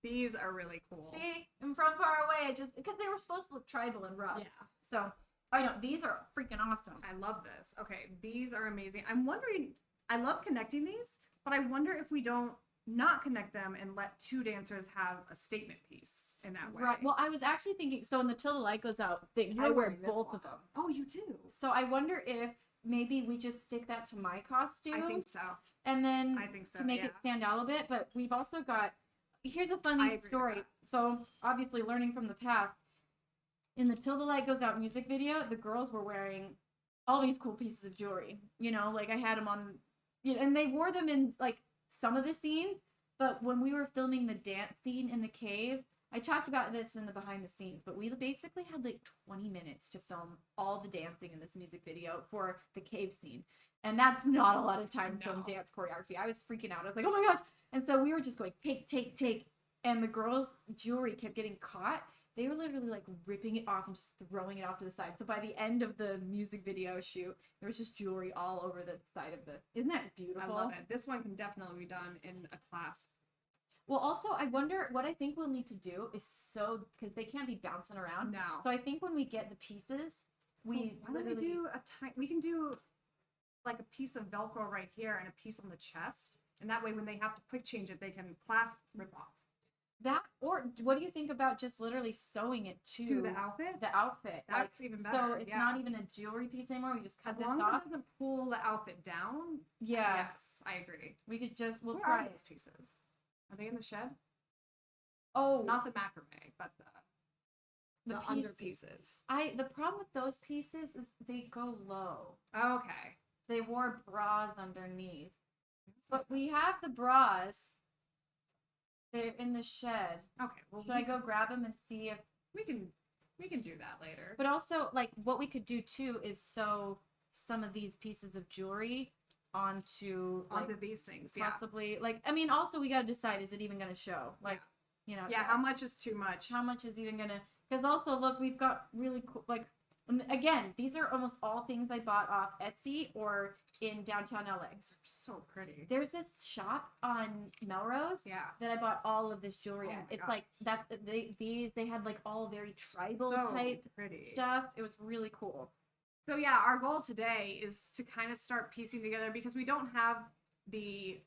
These are really cool. See, and from far away, I just, because they were supposed to look tribal and rough. Yeah. So I know these are freaking awesome. I love this. Okay, these are amazing. I'm wondering, I love connecting these, but I wonder if we don't not connect them and let 2 dancers have a statement piece in that way. Right. Well, I was actually thinking, so in the Till the Light Goes Out thing, I You're wear wearing this both one. of them. Oh, you do? So I wonder if maybe we just stick that to my costume. I think so. And then I think so, to make yeah. it stand out a bit. But we've also got, here's a I funny agree with story. that. So obviously learning from the past, in the Till the Light Goes Out music video, the girls were wearing all these cool pieces of jewelry. You know, like I had them on, you know, and they wore them in like some of the scenes. But when we were filming the dance scene in the cave, I talked about this in the behind the scenes, but we basically had like 20 minutes to film all the dancing in this music video for the cave scene. And that's not a lot of time to film No. dance choreography. I was freaking out. I was like, oh my gosh. And so we were just going, take. And the girls' jewelry kept getting caught. They were literally like ripping it off and just throwing it off to the side. So by the end of the music video shoot, there was just jewelry all over the side of the, isn't that beautiful? I love it. This one can definitely be done in a class. Well, also, I wonder what I think we'll need to do is because they can't be bouncing around. No. So I think when we get the pieces, we Why don't we literally do we can do like a piece of Velcro right here and a piece on the chest. And that way when they have to quick change it, they can clasp rip off. that, or what do you think about just literally sewing it To the outfit? the outfit? That's even So better, it's yeah. not even a jewelry piece anymore. We just cut As this long as off. it doesn't pull the outfit down. Yeah, Yes, I agree. we could just we'll Where try are it. those pieces? Are they in the shed? Oh, Not the macrame, but the under piece. pieces. The problem with those pieces is they go low. Okay. They wore bras underneath. But we have the bras. They're in the shed. Okay. Well, Should I go grab them and see if? we can do that later. But also, like, what we could do too is sew some of these pieces of jewelry onto Onto these things, yeah. possibly. Like, I mean, also we gotta decide: is it even gonna show? Like, you know. Yeah, how much is too much? How much is even gonna? Because also, look, we've got really cool. Like, And again, these are almost all things I bought off Etsy or in downtown LA. These are so pretty. There's this shop on Melrose Yeah. that I bought all of this jewelry Oh at. my It's God. like that. They had like all very tribal So type pretty. stuff. It was really cool. So yeah, our goal today is to kind of start piecing together because we don't have the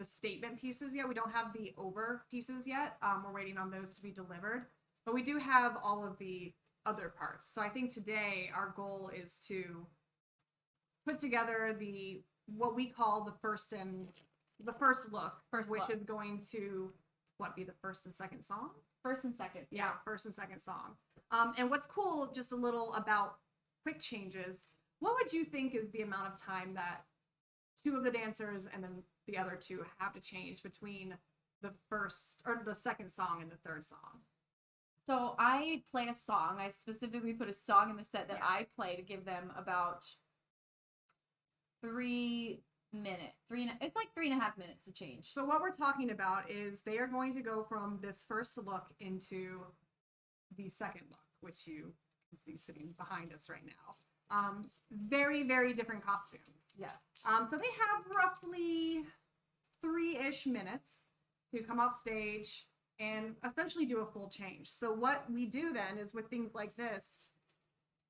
statement pieces yet. We don't have the over pieces yet. We're waiting on those to be delivered, but we do have all of the other parts. So I think today our goal is to put together what we call the first look, First which look. is going to be the first and second song. First and second. Yeah, first and second song. And what's cool, just a little about quick changes. What would you think is the amount of time that two of the dancers and then the other two have to change between the first or the second song and the third song? So I play a song. I specifically put a song in the set that Yeah. I play to give them about 3 minutes. It's like 3.5 minutes to change. So what we're talking about is they are going to go from this first look into the second look, which you can see sitting behind us right now. Very, very different costumes. Yeah. So they have roughly 3-ish minutes to come off stage and essentially do a full change. So what we do then is with things like this,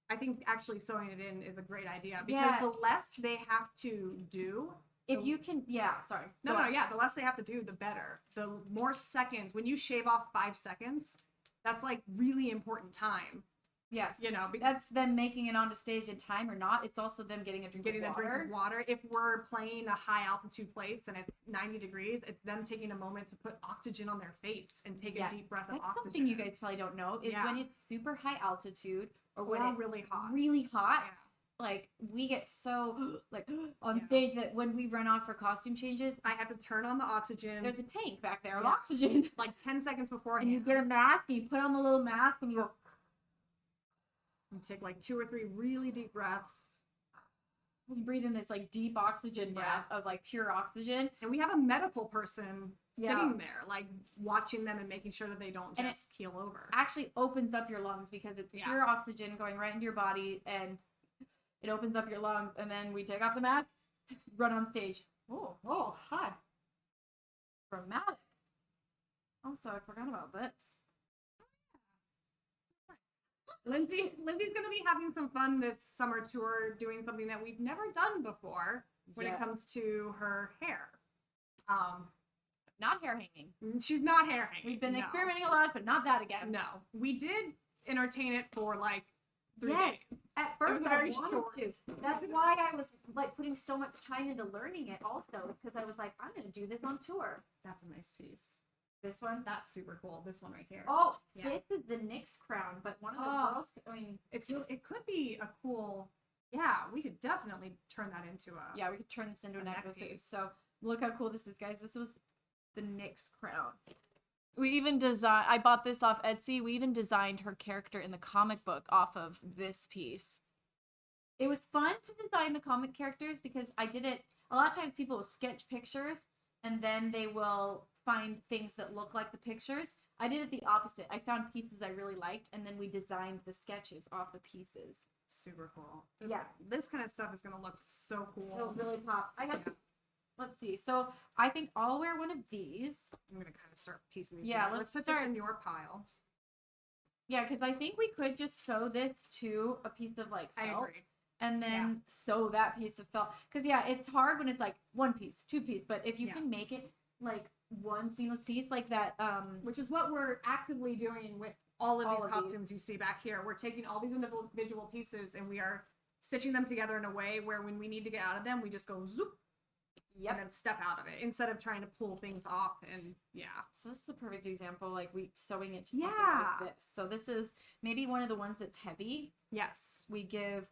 I think actually sewing it in is a great idea because Yeah. the less they have to do, If you can, yeah, sorry. no, Go no, on. yeah, the less they have to do, the better. The more seconds, when you shave off 5 seconds, that's like really important time, Yes. you know, because That's them making it onto stage in time or not. It's also them getting a drink getting of a water. drink of water. If we're playing a high altitude place and it's 90 degrees, it's them taking a moment to put oxygen on their face and take Yes. a deep breath of That's oxygen. something you guys probably don't know is Yeah. when it's super high altitude or when Or it's really hot. really hot. Yeah. Like we get so like on Yeah. stage that when we run off for costume changes, I have to turn on the oxygen there's a tank back there of Yeah. oxygen, like 10 seconds beforehand. and you get a mask and you put on the little mask and you go. You take like 2 or 3 really deep breaths. You breathe in this like deep oxygen breath of like pure oxygen. And we have a medical person Yeah. sitting there, like watching them and making sure that they don't And just keel over. Actually opens up your lungs because it's Yeah. pure oxygen going right into your body and it opens up your lungs, and then we take off the mask, run on stage. Oh, hot. Dramatic. Also, I forgot about this. Lindsay's gonna be having some fun this summer tour, doing something that we've never done before when it Yes. comes to her hair. Not hair hanging. She's not hair hanging. We've been no. experimenting a lot, but not that again. No, we did entertain it for like 3 Yes. days. At It first, was I very wanted short. to. That's why I was like putting so much time into learning it. Also, because I was like, I'm gonna do this on tour. That's a nice piece. This one. That's super cool. This one right here. Oh, Yeah. this is the Nyx crown, but one of the Oh. girls. I mean, It could be a cool. Yeah, we could definitely turn that into a. yeah, we could turn this into A a neck necklace. piece. So look how cool this is, guys. This was the Nyx crown. We even I bought this off Etsy. We even designed her character in the comic book off of this piece. It was fun to design the comic characters because I did it. A lot of times people will sketch pictures and then they will find things that look like the pictures. I did it the opposite. I found pieces I really liked and then we designed the sketches off the pieces. Super cool. Yeah. This kind of stuff is gonna look so cool. It'll really pop. I got Yeah. Let's see. So I think I'll wear one of these. I'm gonna kind of start piecing these. Yeah, together. let's put start- this in your pile. Yeah, because I think we could just sew this to a piece of like I felt. agree. And then sew that piece of felt. Because yeah, it's hard when it's like one piece, 2 piece. But if you Yeah. can make it like one seamless piece like that, Which is what we're actively doing with all of All these of these. costumes you see back here. We're taking all these individual pieces and we are stitching them together in a way where when we need to get out of them, we just go zoop yep. and then step out of it instead of trying to pull things off. And yeah, So this is a perfect example, like we sewing it to something Yeah. like this. So this is maybe one of the ones that's heavy. yes, We give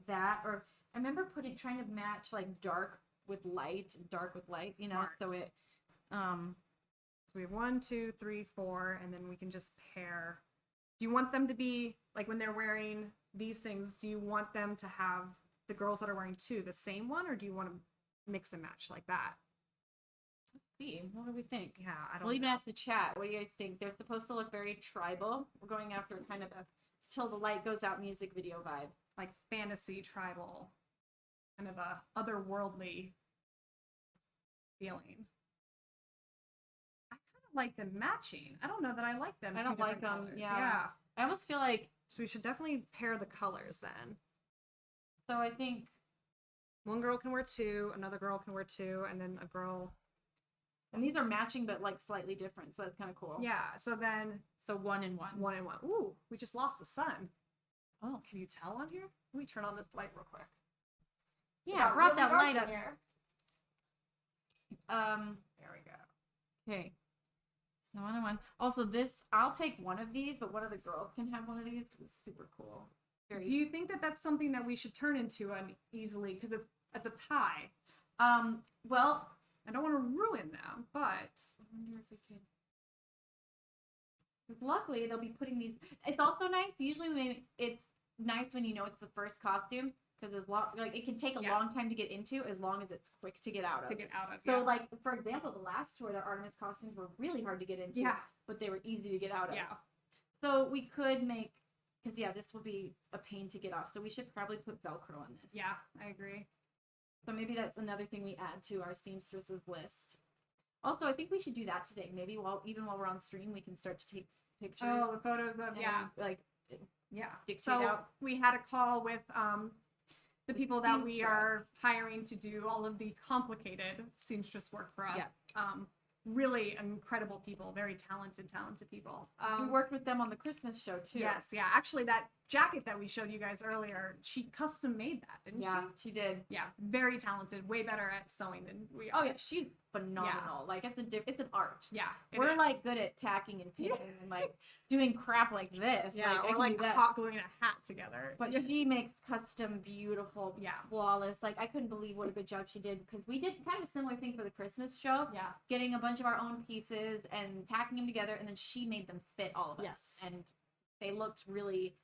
that, or I remember trying to match like dark with light, you know, so Smart. it so we have 1, 2, 3, 4, and then we can just pair. Do you want them to be like when they're wearing these things? Do you want them to have the girls that are wearing 2 the same one, or do you want to mix and match like that? see, what do we think? Yeah, I don't We'll even know. ask the chat. What do you guys think? They're supposed to look very tribal. We're going after kind of a till the light goes out music video vibe. Like fantasy tribal, kind of a otherworldly feeling. I kind of like them matching. I don't know that I like them. I two don't like different them. colors. Yeah. I almost feel like, So we should definitely pair the colors then. so I think, One girl can wear two, another girl can wear two, and then a girl. and these are matching but like slightly different, so that's kind of cool. Yeah. So then So 1 and 1. one and one. Ooh, we just lost the sun. Oh. Can you tell on here? Let me turn on this light real quick. Yeah, I brought that light up up. here. There we go. Okay. So 1 and 1. Also, this, I'll take one of these, but one of the girls can have one of these because it's super cool. Do you think that that's something that we should turn into an easily? Because it's a tie. Well, I don't want to ruin them, but I wonder if we could. Because luckily they'll be putting these. It's also nice. Usually, it's nice when you know it's the first costume because as long like it can take a long time to get into, as long as it's quick to get out of. So, like for example, the last tour, their Artemis costumes were really hard to get into. Yeah. But they were easy to get out of. Yeah. So we could make, because this will be a pain to get off. So we should probably put Velcro on this. Yeah, I agree. So maybe that's another thing we add to our seamstresses list. Also, I think we should do that today. Maybe even while we're on stream, we can start to take pictures. Oh, the photos of and, like dictate So out. we had a call with the people that we seamstress. are hiring to do all of the complicated seamstress work for us. Yeah. Really incredible people, very talented people. We worked with them on the Christmas show too. Yes, yeah. Actually, that jacket that we showed you guys earlier, she custom made that, didn't she? She did. Yeah, very talented, way better at sewing than we are. Oh yeah, she's phenomenal. Like it's an art. Yeah, it We're is. like good at tacking and pinning and like doing crap like this. Yeah, like, I or can like do that. hot gluing a hat together. But she makes custom, beautiful, Yeah. flawless. Like I couldn't believe what a good job she did because we did kind of a similar thing for the Christmas show. Yeah. Getting a bunch of our own pieces and tacking them together, and then she made them fit all of us. Yes. And they looked really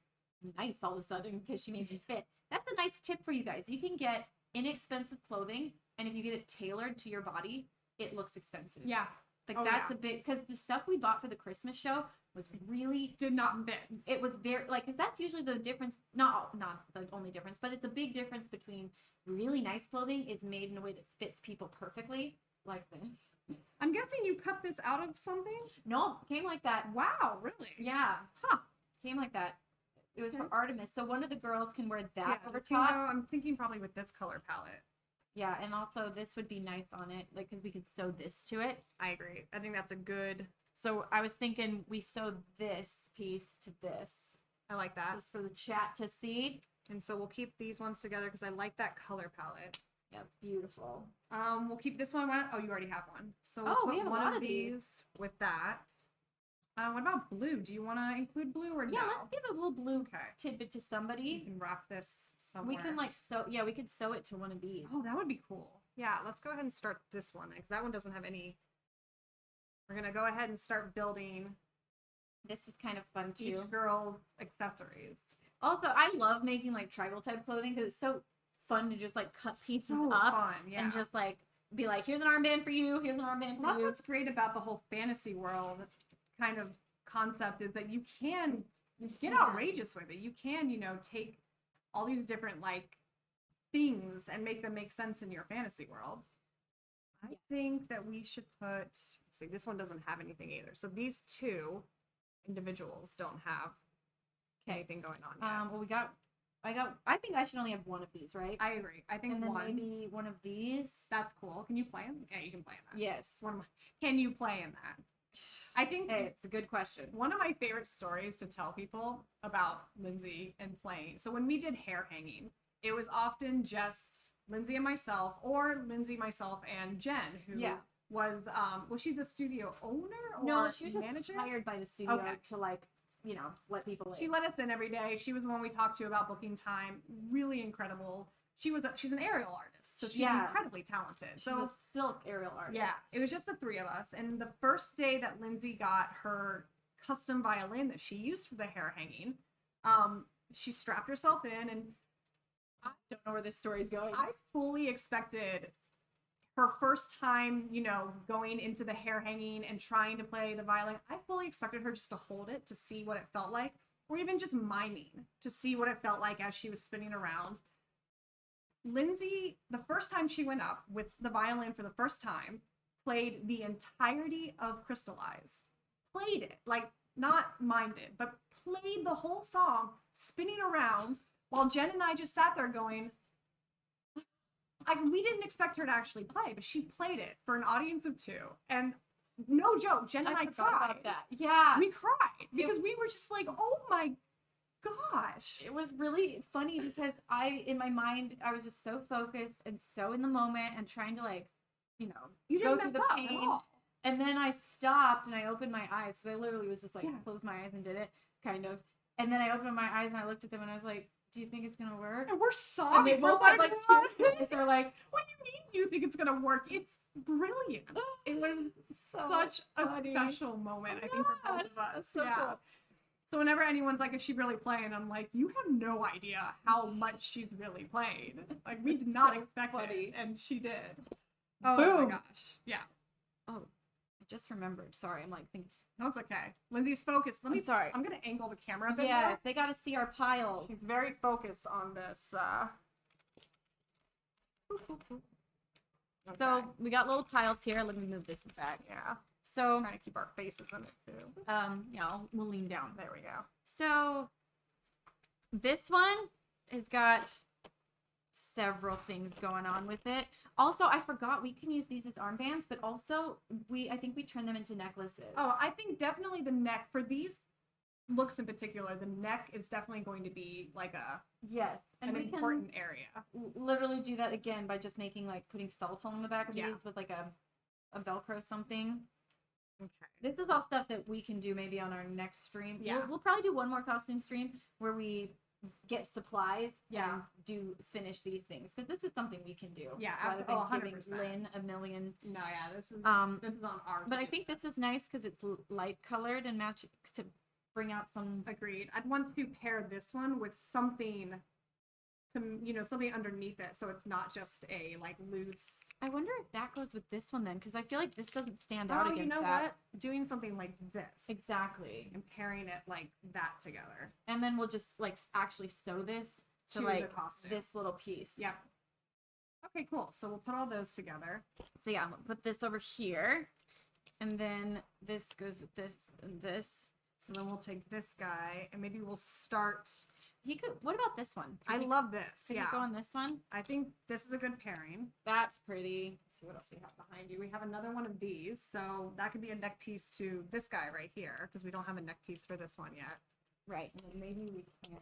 nice all of a sudden because she made them fit. That's a nice tip for you guys. You can get inexpensive clothing, and if you get it tailored to your body, it looks expensive. Yeah. Like Oh, that's yeah. a bit, because the stuff we bought for the Christmas show was really, Did not fit. it was very, like, because that's usually the difference, not the only difference, but it's a big difference between really nice clothing is made in a way that fits people perfectly, like this. I'm guessing you cut this out of something? No, came like that. Wow, really? Yeah. Huh. Came like that. It was Okay. for Artemis. So one of the girls can wear that Yeah, over this can go- top. I'm thinking probably with this color palette. Yeah, and also this would be nice on it, like, because we could sew this to it. I agree. I think that's a good, So I was thinking we sew this piece to this, I like that. just for the chat to see. And so we'll keep these ones together because I like that color palette. Yeah, it's beautiful. We'll keep this one. Oh, you already have one. So we'll Oh, we put have a one lot of of these. these with that. What about blue? Do you want to include blue or Yeah, no? let's give a little blue Okay. tidbit to You somebody. can wrap this somewhere. We can like sew. Yeah, we could sew it to one of these. Oh, that would be cool. Yeah, let's go ahead and start this one then, because that one doesn't have any. We're gonna go ahead and start building This is kind of fun too. each girl's accessories. Also, I love making like tribal type clothing because it's so fun to just like cut pieces So up fun, yeah. and just like be like, here's an armband for you, here's an armband Well, for that's you. what's great about the whole fantasy world kind of concept is that you can get Yeah. outrageous with it. You can, take all these different like things and make them make sense in your fantasy world. I Yes. think that we should see, this one doesn't have anything either. So these two individuals don't have anything going on yet. Well, I think I should only have one of these, right? I agree. I think And then one. maybe one of these. That's cool. Can you play in? Yeah, you can play in that. Yes. Can you play in that? I think Hey, it's a good question. one of my favorite stories to tell people about Lindsey and playing. So when we did hair hanging, it was often just Lindsey and myself, or Lindsey, myself, and Jen, who Yeah. was she the studio owner or No, she was just manager? hired by the studio Okay. to like, let people in. She let us in every day. She was the one we talked to about booking time. Really incredible. She's an aerial artist, so she's Yeah. incredibly talented. She's So a silk aerial artist. yeah, it was just the three of us. And the first day that Lindsey got her custom violin that she used for the hair hanging, she strapped herself in, and I don't know where this story's going. I fully expected her first time, going into the hair hanging and trying to play the violin. I fully expected her just to hold it to see what it felt like. or even just miming to see what it felt like as she was spinning around. Lindsey, the first time she went up with the violin for the first time, played the entirety of Crystallize. Played it, like not mimed it, but played the whole song, spinning around, while Jen and I just sat there going, we didn't expect her to actually play, but she played it for an audience of 2. And no joke, Jen and I forgot cried. about that. Yeah. We cried because we were just like, oh my gosh. It was really funny because in my mind, I was just so focused and so in the moment and trying to like, you You go didn't through mess the up pain. at all. And then I stopped and I opened my eyes. So I literally was just like, Yeah. closed my eyes and did it, kind of. And then I opened my eyes and I looked at them and I was like, do you think it's gonna work? And we're And sobbing. they both had like tears. They're like, what do you mean you think it's gonna work? It's brilliant. It was such a funny. special moment, I think, for both of us. So cool. So whenever anyone's like, is she really playing? I'm like, you have no idea how much she's really played. Like, we did not So expect funny. it, and she did. Oh Boom. my gosh. Yeah. oh, I just remembered. Sorry, I'm like thinking. No, it's okay. Lindsay's focused. I'm sorry. I'm gonna angle the camera a bit Yes, more. they got to see our pile. She's very focused on this. So Okay. we got little piles here. Let me move this back. Yeah, So, trying to keep our faces in it too. yeah, we'll lean down. There we go. So this one has got several things going on with it. Also, I forgot we can use these as armbands, but also I think we turn them into necklaces. Oh, I think definitely the neck for these looks in particular. The neck is definitely going to be like yes, and an we important area. can literally do that again by just making like putting felt on the back of Yeah. these with like a Velcro something. Okay. This is all stuff that we can do maybe on our next stream. Yeah. We'll probably do one more costume stream where we get supplies Yeah. and do finish these things because this is something we can do. Yeah, rather absolutely. Oh, than giving 100%. Lynn a million. No, yeah, this is Um, on our. but I to-do think this is list. nice because it's light colored and match to bring out some. Agreed. I'd want to pair this one with something to something underneath it, so it's not just a like loose. I wonder if that goes with this one then because I feel like this doesn't stand out Oh, against you know that. what? Doing something like this. Exactly. And pairing it like that together. And then we'll just like actually sew this to To like the costume. this little piece. Yep. Okay, cool. So we'll put all those together. So yeah, we'll put this over here. And then this goes with this and this. So then we'll take this guy and maybe we'll start. What about this one? I love this. Could Yeah. you go on this one? I think this is a good pairing. That's pretty. Let's see what else we have behind you. We have another one of these. So that could be a neck piece to this guy right here because we don't have a neck piece for this one yet. Right. And then maybe we can.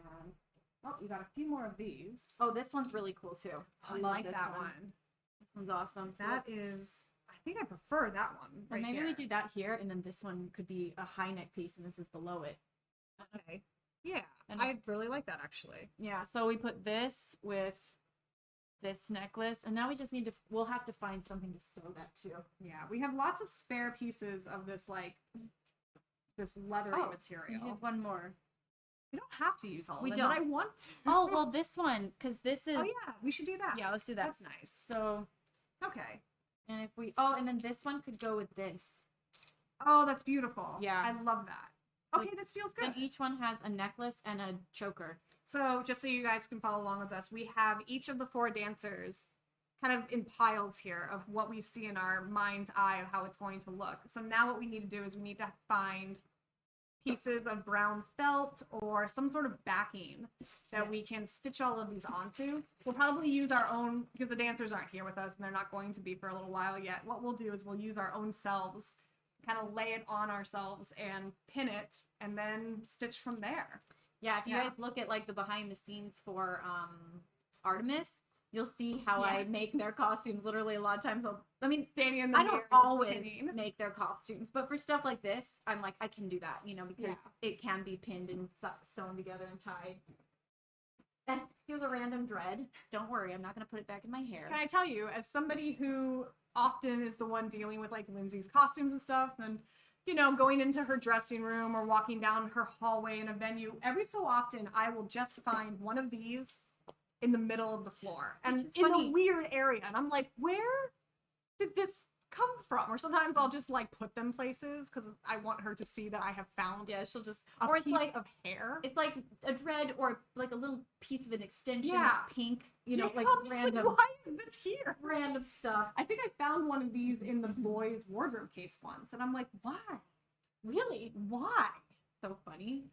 Oh, we got a few more of these. Oh, this one's really cool too. I love like this that one. This one's awesome. So That is, I think I prefer that one. well, Right maybe here. we do that here, and then this one could be a high neck piece, and this is below it. Okay. Yeah, And I really like that actually. Yeah. So we put this with this necklace, and now we just need to. We'll have to find something to sew that to. Yeah, we have lots of spare pieces of this this leathery Oh, material. Use one more. We don't have to use all We of them, but I don't. want to. Oh well, this one because this is. Oh yeah, we should do that. Yeah, let's do that. That's nice. So, Okay. and if we, and then this one could go with this. Oh, that's beautiful. Yeah. I love that. So Okay, this feels good. Then each one has a necklace and a choker. So just so you guys can follow along with us, we have each of the 4 dancers kind of in piles here of what we see in our mind's eye of how it's going to look. So now what we need to do is we need to find pieces of brown felt or some sort of backing that we can stitch all of these onto. We'll probably use our own, because the dancers aren't here with us and they're not going to be for a little while yet. What we'll do is we'll use our own selves, kind of lay it on ourselves and pin it and then stitch from there. Yeah, if you Yeah. guys look at like the behind the scenes for Artemis, you'll see how I Yeah. make their costumes. Literally, a lot of times Standing in the I mirror, don't just always pinning. make their costumes, but for stuff like this, I'm like, I can do that, because Yeah. it can be pinned and sewn together and tied. And here's a random dread. Don't worry, I'm not gonna put it back in my hair. Can I tell you, as somebody who often is the one dealing with like Lindsay's costumes and stuff, and going into her dressing room or walking down her hallway in a venue, every so often I will just find one of these in the middle of the floor and Which is in funny. a weird area, and I'm like, where did this come from? Or sometimes I'll just like put them places because I want her to see that I have found Yeah, she'll just a or it's piece like of hair. it's like a dread or like a little piece of an extension Yeah. that's pink. You know, Yeah, like I'm just random why is this here? random stuff. I think I found one of these in the boys' wardrobe case once, and I'm like, why? Really? Why? So funny.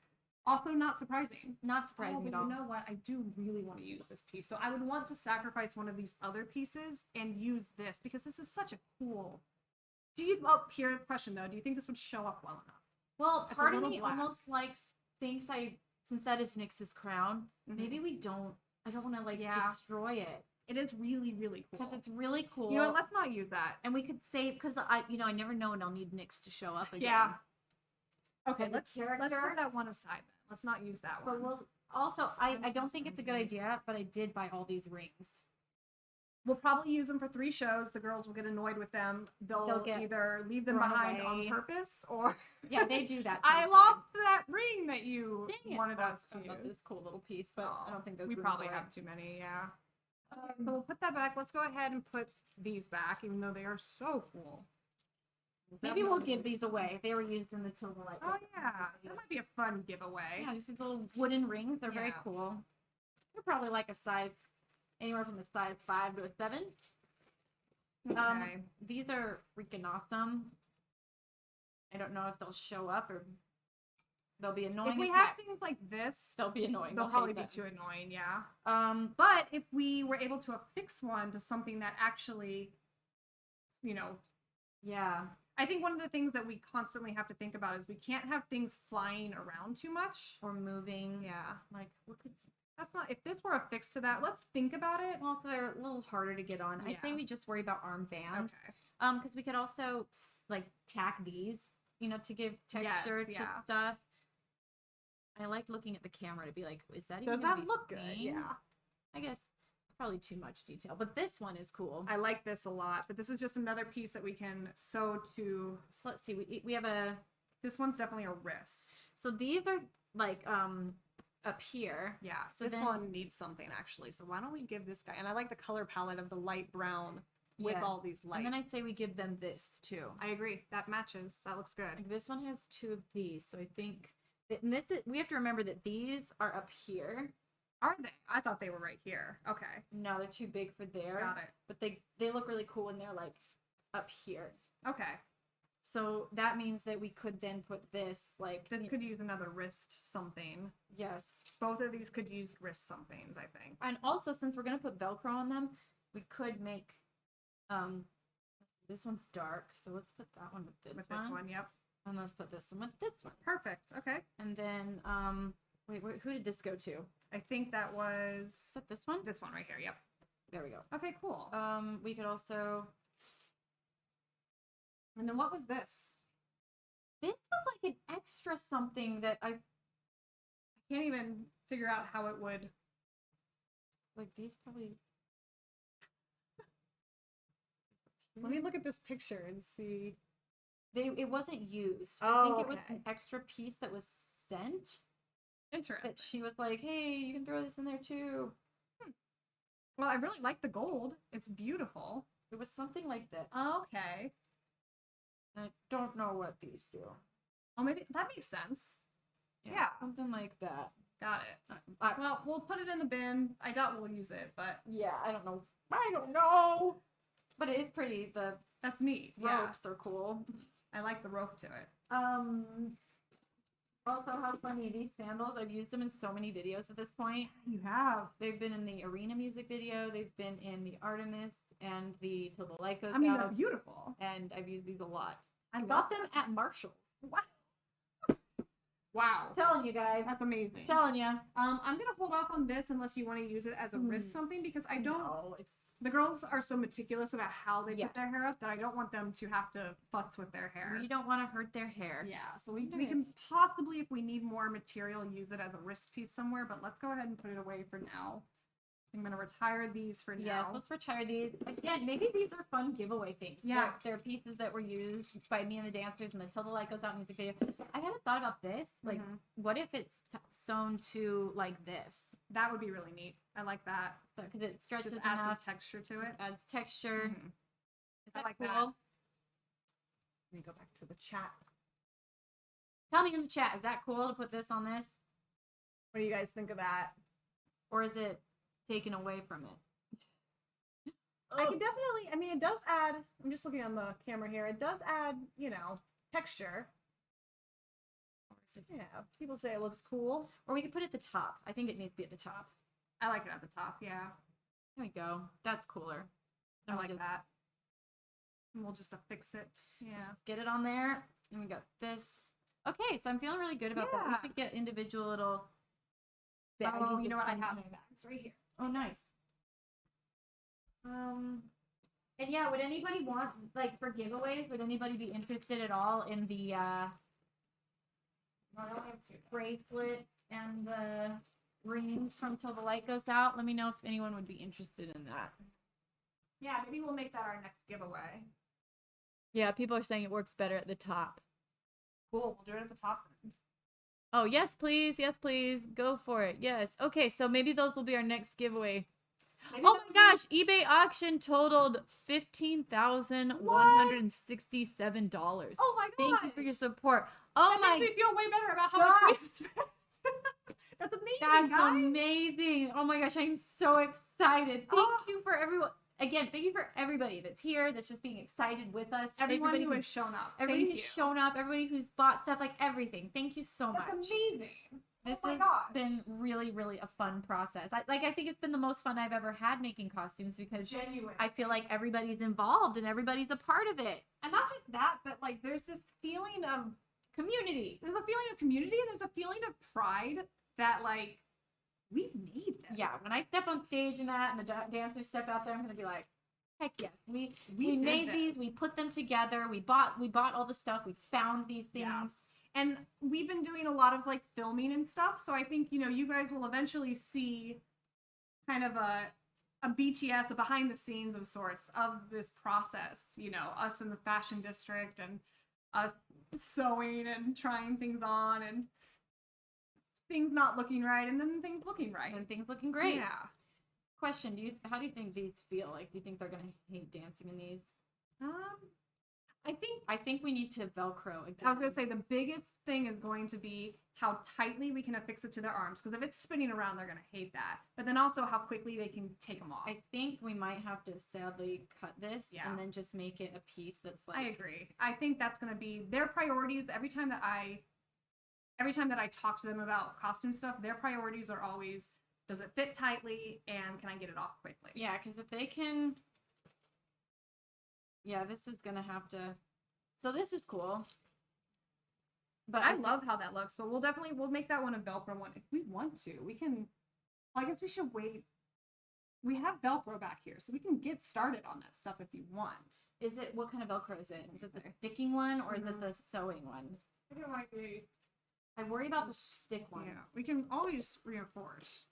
Also, not surprising. Not Oh, surprising but at all. you know what? I do really want to use this piece. So I would want to sacrifice one of these other pieces and use this because this is such a cool. Do you? Oh, here question though. Do you think this would show up well enough? Well, It's a part of little me black. almost thinks since that is Nyx's crown, maybe we don't. I don't want to like Yeah. destroy it It is really, really cool. because it's really cool. You know what? Let's not use that. and we could save because I never know when I'll need Nyx to show up again. Yeah. Okay, As a let's character. put that one aside then. Let's not use that one. But we'll also I don't think it's a good idea, but I did buy all these rings. We'll probably use them for 3 shows. The girls will get annoyed with them. They'll get either leave them thrown behind away. on purpose or Yeah, they do that. I sometimes. lost that ring that you Dang it. wanted Oh, us to I love use. this cool little piece, but I don't think there's we room probably for have it. too many, yeah. So we'll put that back. Let's go ahead and put these back, even though they are so cool. Maybe we'll give these away. They were used in the Tilda Light. Oh yeah, that might be a fun giveaway. Yeah, just these little wooden rings. They're very Yeah. cool. They're probably like a size, anywhere from a size 5 to a 7. Okay. These are freaking awesome. I don't know if they'll show up or they'll be annoying. If we as have heck. things like this, They'll be annoying. they'll They'll probably hate be them. too annoying, yeah. But But if we were able to affix one to something that actually, you know, yeah, I think one of the things that we constantly have to think about is we can't have things flying around too much. or moving. Yeah. Like what could? That's not, if this were affixed to that, let's think about it. Also, they're a little harder to get on. I Yeah. say we just worry about armbands. Okay. Because we could also like tack these, you know, to give texture to yeah. stuff. I like looking at the camera to be like, is that even Does gonna that be look good? seen? Yeah. I guess it's probably too much detail, but this one is cool. I like this a lot, but this is just another piece that we can sew to. So let's see. We have a. This one's definitely a wrist. So these are like up here. Yeah. So this then- one needs something actually. So why don't we give this guy? And I like the color palette of the light brown with Yes. all these lights. And then I say we give them this too. I agree. That matches. That looks good. Like this one has 2 of these, so I think. And this is, we have to remember that these are up here. Are they? I thought they were right here. Okay. No, they're too big for there. Got it. But they look really cool when they're like up here. Okay. So that means that we could then put this like This could use another wrist something. yes. Both of these could use wrist somethings, I think. And also since we're gonna put Velcro on them, we could make this one's dark, so let's put that one with this With one. this one, yep. And let's put this one with this one. Perfect. Okay. And then wait, who did this go to? I think that was Put this one? this one right here. Yep. There we go. Okay, cool. We could also And then what was this? this was like an extra something that I Can't even figure out how it would. like these probably Let me look at this picture and see. it wasn't used. Oh, I think it was okay. an extra piece that was sent Interesting. that she was like, hey, you can throw this in there too. Well, I really like the gold. It's beautiful. It was something like this. Okay. I don't know what these do. Oh, maybe that makes sense. Yeah. Something like that. Got it. I, Well, we'll put it in the bin. I doubt we'll use it, but yeah, I don't know. I don't know. But it is pretty. The that's neat. Yeah. ropes are cool. I like the rope to it. Also, how funny, these sandals, I've used them in so many videos at this point. You have. They've been in the Arena music video, they've been in the Artemis and the Till the Light Goes I mean, Out, they're beautiful. and I've used these a lot. I Got them at Marshall's. Wow. Telling you guys. That's amazing. Telling you. I'm gonna hold off on this unless you want to use it as a wrist something because I don't. No, it's The girls are so meticulous about how they Yes. put their hair up that I don't want them to have to futz with their hair. we don't want to hurt their hair. Yeah, so we can possibly, if we need more material, use it as a wrist piece somewhere, but let's go ahead and put it away for now. I'm going to retire these for Yes, now. let's retire these. Again, maybe these are fun giveaway things. Yeah. They're pieces that were used by me and the dancers in the Till the Light Goes Out music video. I hadn't thought about this. Like, what if it's sewn to like this? That would be really neat. I like that. So, because it stretches Just add some enough, texture to it. adds texture. Mhm. Is I that like cool? that. Let me go back to the chat. Tell me in the chat, is that cool to put this on this? What do you guys think of that? Or is it taken away from it? I can definitely, I mean, it does add, I'm just looking on the camera here, it does add, you know, texture. Yeah, people say it looks cool. Or we could put it at the top. I think it needs to be at the top. I like it at the top, yeah. There we go. That's cooler. I like that. And we'll just affix it. Yeah. Just get it on there. And we got this. Okay, so I'm feeling really good about that. We should get individual little baggies. Oh, you know what? I have my bags right here. Oh, nice. And yeah, would anybody want, like, for giveaways, would anybody be interested at all in the bracelet and the rings from Till the Light Goes Out? Let me know if anyone would be interested in that. Yeah, maybe we'll make that our next giveaway. Yeah, people are saying it works better at the top. Cool, we'll do it at the top then. Oh, yes, please. Yes, please. Go for it. Yes. Okay, so maybe those will be our next giveaway. Maybe oh my gosh, eBay auction totaled $15,167. Oh my god. Thank you for your support. Oh that makes me feel way better about how much we spent. That's amazing, That's guys. amazing. Oh my gosh, I'm so excited. Thank you for everyone. Again, thank you for everybody that's here, that's just being excited with us. Everybody who has shown up. Everybody who's shown up, everybody who's bought stuff, like everything. Thank you so much. That's amazing. This has been really, really a fun process. I think it's been the most fun I've ever had making costumes because genuine. I feel like everybody's involved and everybody's a part of it. And not just that, but like there's this feeling of community. There's a feeling of community and there's a feeling of pride that like we made this. Yeah, when I step on stage and that and the dancers step out there, I'm gonna be like, heck yes, we made these, we put them together, we bought all the stuff, we found these things. Yeah. And we've been doing a lot of like filming and stuff, so I think, you know, you guys will eventually see kind of a BTS, a behind the scenes of sorts of this process, you know, us in the fashion district and us sewing and trying things on and things not looking right and then things looking right. And things looking great. Yeah. Question, how do you think these feel? Like, do you think they're gonna hate dancing in these? I think we need to Velcro again. I was gonna say the biggest thing is going to be how tightly we can affix it to their arms, because if it's spinning around, they're gonna hate that. But then also how quickly they can take them off. I think we might have to sadly cut this and then just make it a piece that's like. I agree. I think that's gonna be their priorities. Every time that I talk to them about costume stuff, their priorities are always, does it fit tightly and can I get it off quickly? Yeah, because if they can. Yeah, this is gonna have to. So this is cool. But I love how that looks. So we'll make that one a Velcro one if we want to. We can. Well, I guess we should wait. We have Velcro back here, so we can get started on that stuff if you want. Is it, what kind of Velcro is it? Is it the sticking one or is it the sewing one? I think it might be. I worry about the stick one. Yeah, we can always reinforce.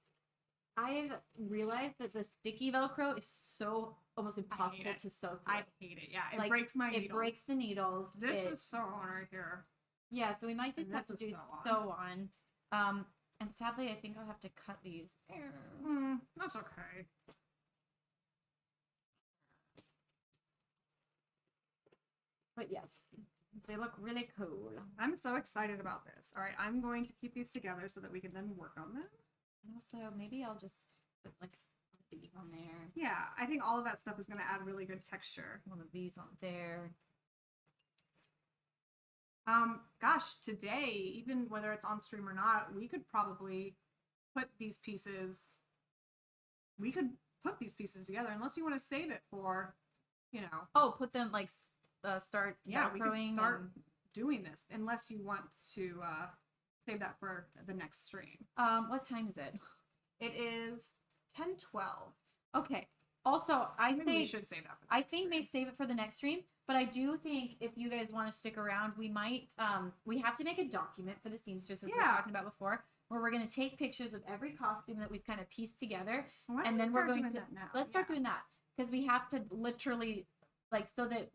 I've realized that the sticky Velcro is so almost impossible to sew through. I hate it. Yeah, it breaks my needles. It breaks the needles. This is sew on right here. Yeah, so we might just have to do sew on. And sadly, I think I'll have to cut these. That's okay. But yes, they look really cool. I'm so excited about this. All right, I'm going to keep these together so that we can then work on them. And also, maybe I'll just put like these on there. Yeah, I think all of that stuff is going to add really good texture. One of these on there. Gosh, today, even whether it's on stream or not, we could probably put these pieces. We could put these pieces together, unless you want to save it for, you know. Oh, put them like start. Yeah, we can start doing this, unless you want to save that for the next stream. What time is it? It is 10:12. Okay. Also, I think we should save that. I think maybe save it for the next stream. But I do think if you guys want to stick around, we might. We have to make a document for the seamstress, as we were talking about before, where we're going to take pictures of every costume that we've kind of pieced together, and then we're going to let's start doing that, because we have to literally, like, so that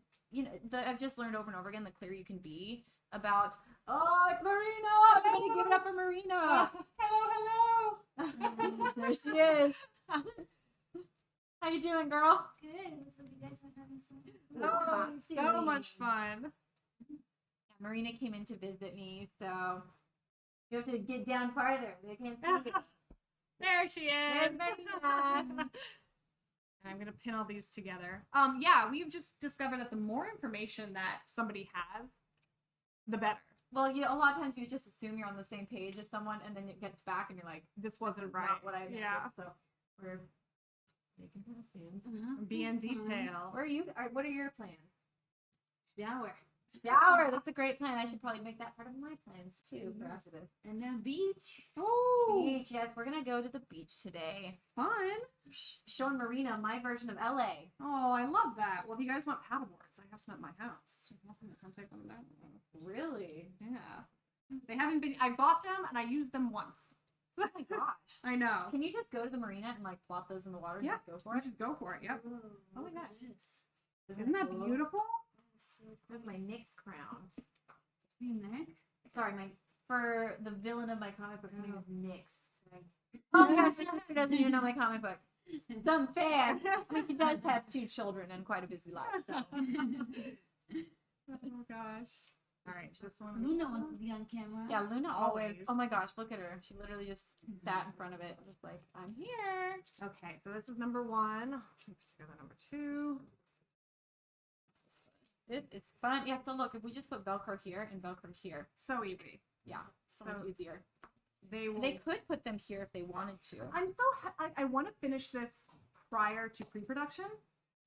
I've just learned over and over again the clearer you can be about. Oh, it's Marina! Everybody give it up for Marina! Hello. There she is. How you doing, girl? Good. So you guys are having some. So much fun. Marina came in to visit me, so you have to get down farther. They can't see it. There she is. There's Marina. And I'm gonna pin all these together. Yeah, we've just discovered that the more information that somebody has, the better. Well, a lot of times you just assume you're on the same page as someone, and then it gets back, and you're like, This wasn't "This is right. not what I meant." Yeah. So we're making plans. Be in detail. Where are you? What are your plans? Shower. Shower. That's a great plan. I should probably make that part of my plans too for after this. And then beach. Oh, Beach. Yes, we're gonna go to the beach today. fun. Showing Marina my version of LA. Oh, I love that. Well, if you guys want paddleboards, I have some at my house. You're welcome to come take one down. Really? Yeah. They haven't been, I bought them and I used them once. Oh my gosh. I know. Can you just go to the marina and like plop those in the water and Yeah. just go for You it? just go for it. Yep. Oh my gosh. Yes. Isn't that cool? beautiful? That's my Nyx crown. Your neck. Sorry, for the villain of my comic book, her name is Nyx. Sorry. Oh my gosh, my sister doesn't even know my comic book. It's unfair. I mean, she does have 2 children and quite a busy life. So. Oh gosh. All right, this one. Luna wants to be on camera. Yeah, Luna always. Always. Oh my gosh, look at her. She literally just sat in front of it, just like, I'm here. Okay, so this is number 1. Let's together number 2. This is fun. Yeah, so look, if we just put Velcro here and Velcro here, So easy. yeah, so So much easier. They will. They could put them here if they wanted to. I'm so I want to finish this prior to pre-production.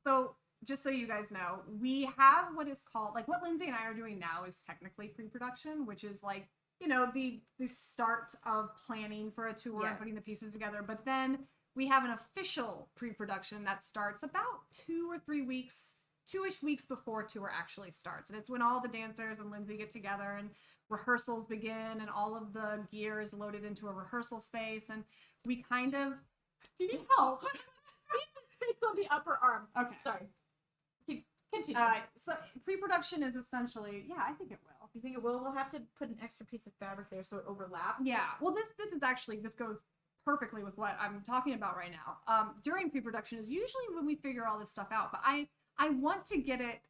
So just so you guys know, we have what is called, like, what Lindsay and I are doing now is technically pre-production, which is like, you know, the start of planning for a tour and Yes. putting the pieces together. But then we have an official pre-production that starts about 2 or 3 weeks, 2-ish weeks before tour actually starts. And it's when all the dancers and Lindsay get together and rehearsals begin and all of the gear is loaded into a rehearsal space. And we kind of, do you need help? It's on the upper arm. Okay. Sorry. Continue. So pre-production is essentially, yeah, I think it will. You think it will? We'll have to put an extra piece of fabric there so it overlaps. Yeah. Well, this is actually, this goes perfectly with what I'm talking about right now. During pre-production is usually when we figure all this stuff out, but I want to get it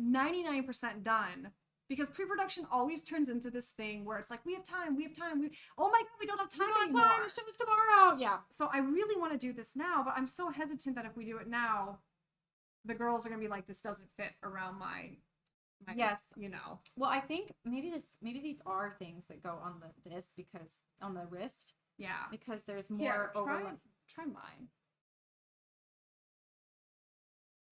99% done because pre-production always turns into this thing where it's like, we have time. Oh my God, we don't have time anymore. Show us tomorrow. Yeah. So I really want to do this now, but I'm so hesitant that if we do it now, the girls are gonna be like, this doesn't fit around my Yes. you know. Well, I think maybe these are things that go on this because on the wrist Yeah. because there's Here, more try overlap. mine.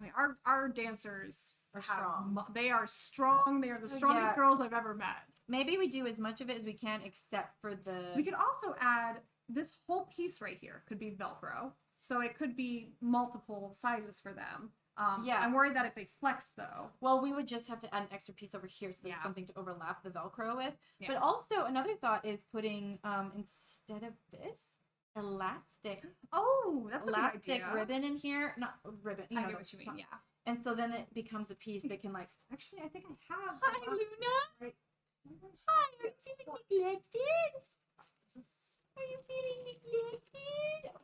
I mean, our dancers Are have strong. They are strong. They are the strongest Yeah. girls I've ever met. Maybe we do as much of it as we can, except for the. We could also add this whole piece right here could be Velcro, so it could be multiple sizes for them. Yeah. I'm worried that if they flex though. Well, we would just have to add an extra piece over here so there's Yeah. something to overlap the Velcro with. Yeah. But also another thought is putting instead of this elastic Oh, that's a good idea. ribbon in here, not ribbon. You I know get what you mean. Yeah. And so then it becomes a piece that can like. Actually, I think I have. Hi, Luna. Right. Hi, are you feeling neglected? Just, Are you feeling neglected?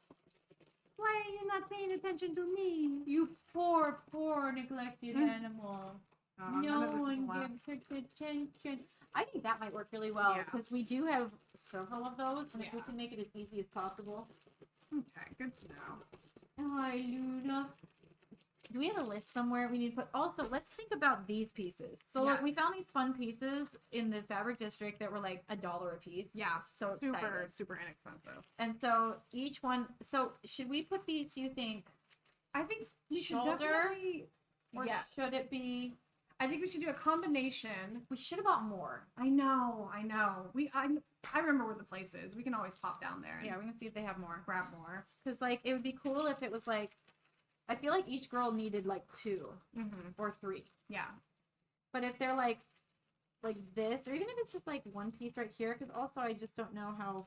why are you not paying attention to me? You poor, poor neglected animal. None No of it one will gives her attention. I think that might work really well Yeah. because we do have several of those, and if we Yeah. can make it as easy as possible. Okay, good to know. Hi, Luna. Do we have a list somewhere we need to put? Also, let's think about these pieces. So look, we Yes. found these fun pieces in the fabric district that were like $1 a piece. Yeah, So super, excited. super inexpensive. And so each one. So should we put these? You think, I think we should Shoulder? definitely. or Yes. should it be? I think we should do a combination. We should have bought more. I know. I remember where the place is. We can always pop down there and Yeah, we can see if they have more. grab more. Because like it would be cool if it was like, I feel like each girl needed like 2 Mm-hmm. or 3. Yeah. But if they're like this, or even if it's just like one piece right here, because also I just don't know how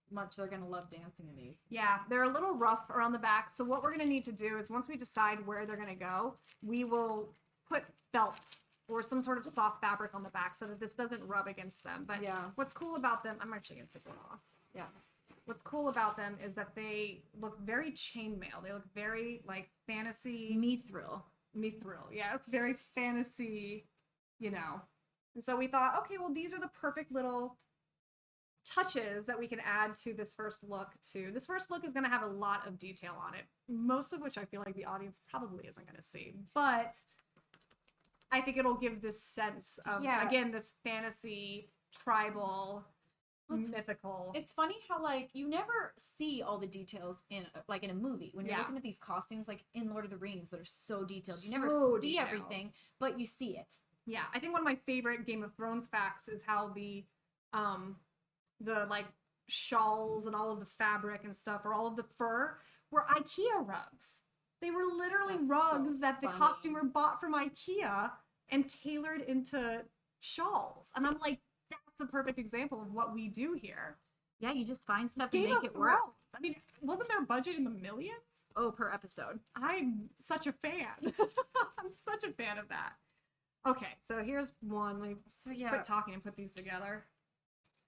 much they're gonna love dancing in these. Yeah, they're a little rough around the back. So what we're gonna need to do is once we decide where they're gonna go, we will put felt or some sort of soft fabric on the back so that this doesn't rub against them. But Yeah. what's cool about them, I'm actually gonna take one off. Yeah. What's cool about them is that they look very chainmail. They look very like fantasy. Mithril. Mithril. Yeah, it's very fantasy, you know. And so we thought, okay, well, these are the perfect little touches that we can add to this first look too. This first look is going to have a lot of detail on it, most of which I feel like the audience probably isn't going to see, but I think it'll give this sense of, again, this fantasy, tribal, mythical. It's funny how like you never see all the details in like in a movie when you're looking at these costumes, like in Lord of the Rings that are so detailed. You never see everything, but you see it. Yeah, I think one of my favorite Game of Thrones facts is how the like shawls and all of the fabric and stuff, or all of the fur, were IKEA rugs. They were literally rugs that the costumer bought from IKEA and tailored into shawls. And I'm like, that's a perfect example of what we do here. Yeah, you just find stuff to make it work. I mean, wasn't their budget in the millions? Oh, per episode. I'm such a fan. I'm such a fan of that. Okay, so here's one. Let me quit talking and put these together.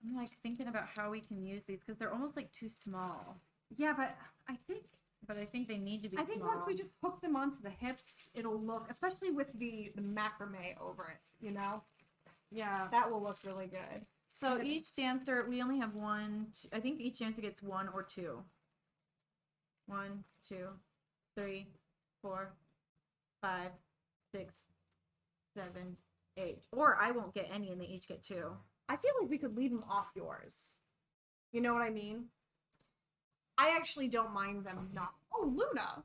I'm like thinking about how we can use these because they're almost like too small. Yeah, but I think they need to be I think once we just hook them onto the hips, it'll look, especially with the macrame over it, you know? Yeah. That will look really good. So each dancer, we only have one, I think each dancer gets one or two. 1, 2, 3, 4, 5, 6, 7, 8. Or I won't get any and they each get 2. I feel like we could leave them off yours. You know what I mean? I actually don't mind them not. Oh, Luna!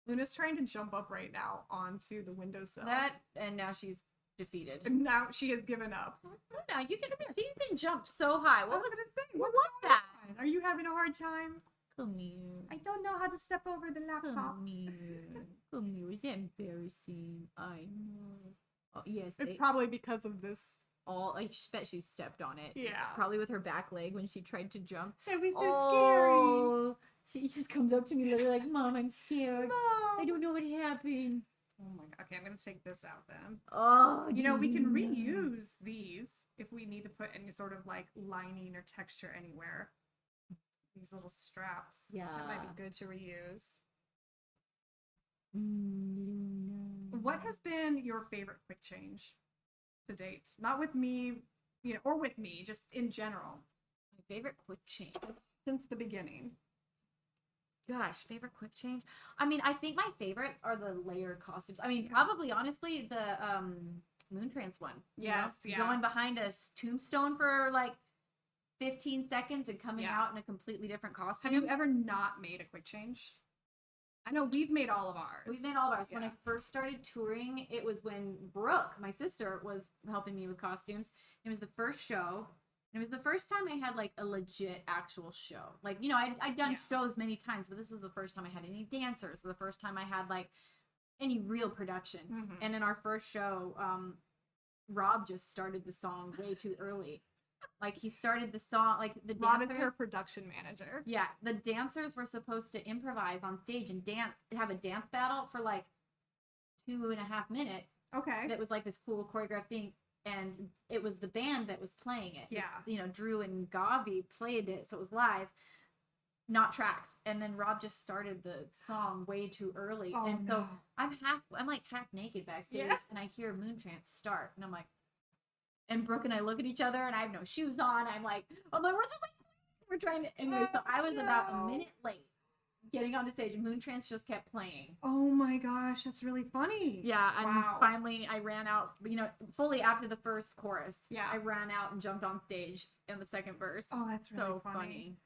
Luna's trying to jump up right now onto the windowsill. And now she's defeated. And now she has given up. Luna, you can jump so high. What was I gonna say? What was that? Are you having a hard time? Come here. I don't know how to step over the laptop. Come here. Come here. Is that embarrassing? I know. Oh, yes. It's probably because of this. I bet she stepped on it. Yeah. Probably with her back leg when she tried to jump. It was so scary. She just comes up to me literally like, Mom, I'm scared. Mom. I don't know what happened. Oh my god. Okay, I'm gonna take this out then. Oh, you know, we can reuse these if we need to put any sort of like lining or texture anywhere. These little straps. Yeah. That might be good to reuse. What has been your favorite quick change to date? Not with me, you know, or with me, just in general. My favorite quick change. Since the beginning. Gosh, favorite quick change? I mean, I think my favorites are the layered costumes. I mean, probably, honestly, the Moontrance one. Yes, yeah. Going behind a tombstone for like 15 seconds and coming out in a completely different costume. Have you ever not made a quick change? I know we've made all of ours. We've made all of ours. Yeah. When I first started touring, it was when Brooke, my sister, was helping me with costumes. It was the first show. And it was the first time I had like a legit actual show. Like, you know, I'd done shows many times, but this was the first time I had any dancers. The first time I had like any real production. Mm-hmm. And in our first show, Rob just started the song way too early. Like he started the song, like the Rob dancers, is her production manager. Yeah, the dancers were supposed to improvise on stage and have a dance battle for like 2.5 minutes. Okay. That was like this cool choreographed thing, and it was the band that was playing it. Yeah. You know, Drew and Gavi played it, so it was live, not tracks. And then Rob just started the song way too early, so I'm like half naked backstage, and I hear Moontrance start, and I'm like. And Brooke and I look at each other, and I have no shoes on. I'm like, we're just like, we're trying to. Anyway, so I was about a minute late getting on the stage, and Moontrance just kept playing. Oh my gosh, that's really funny. Yeah, and finally I ran out, you know, fully after the first chorus. Yeah. I ran out and jumped on stage in the second verse. Oh, that's really so funny.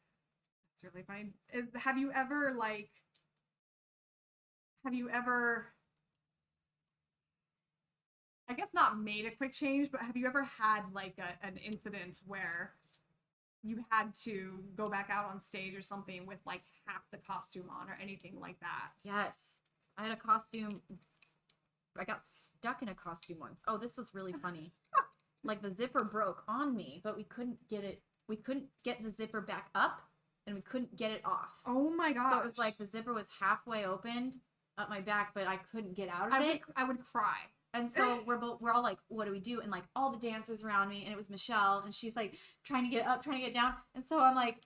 That's really funny. Have you ever I guess not made a quick change, but have you ever had like an incident where you had to go back out on stage or something with like half the costume on or anything like that? Yes. I had a costume. I got stuck in a costume once. Oh, this was really funny. Like the zipper broke on me, but we couldn't get it. We couldn't get the zipper back up and we couldn't get it off. Oh my gosh. So it was like the zipper was halfway opened up my back, but I couldn't get out of it. I would cry. And so we're all like, what do we do? And like all the dancers around me, and it was Michelle, and she's like trying to get up, trying to get down. And so I'm like,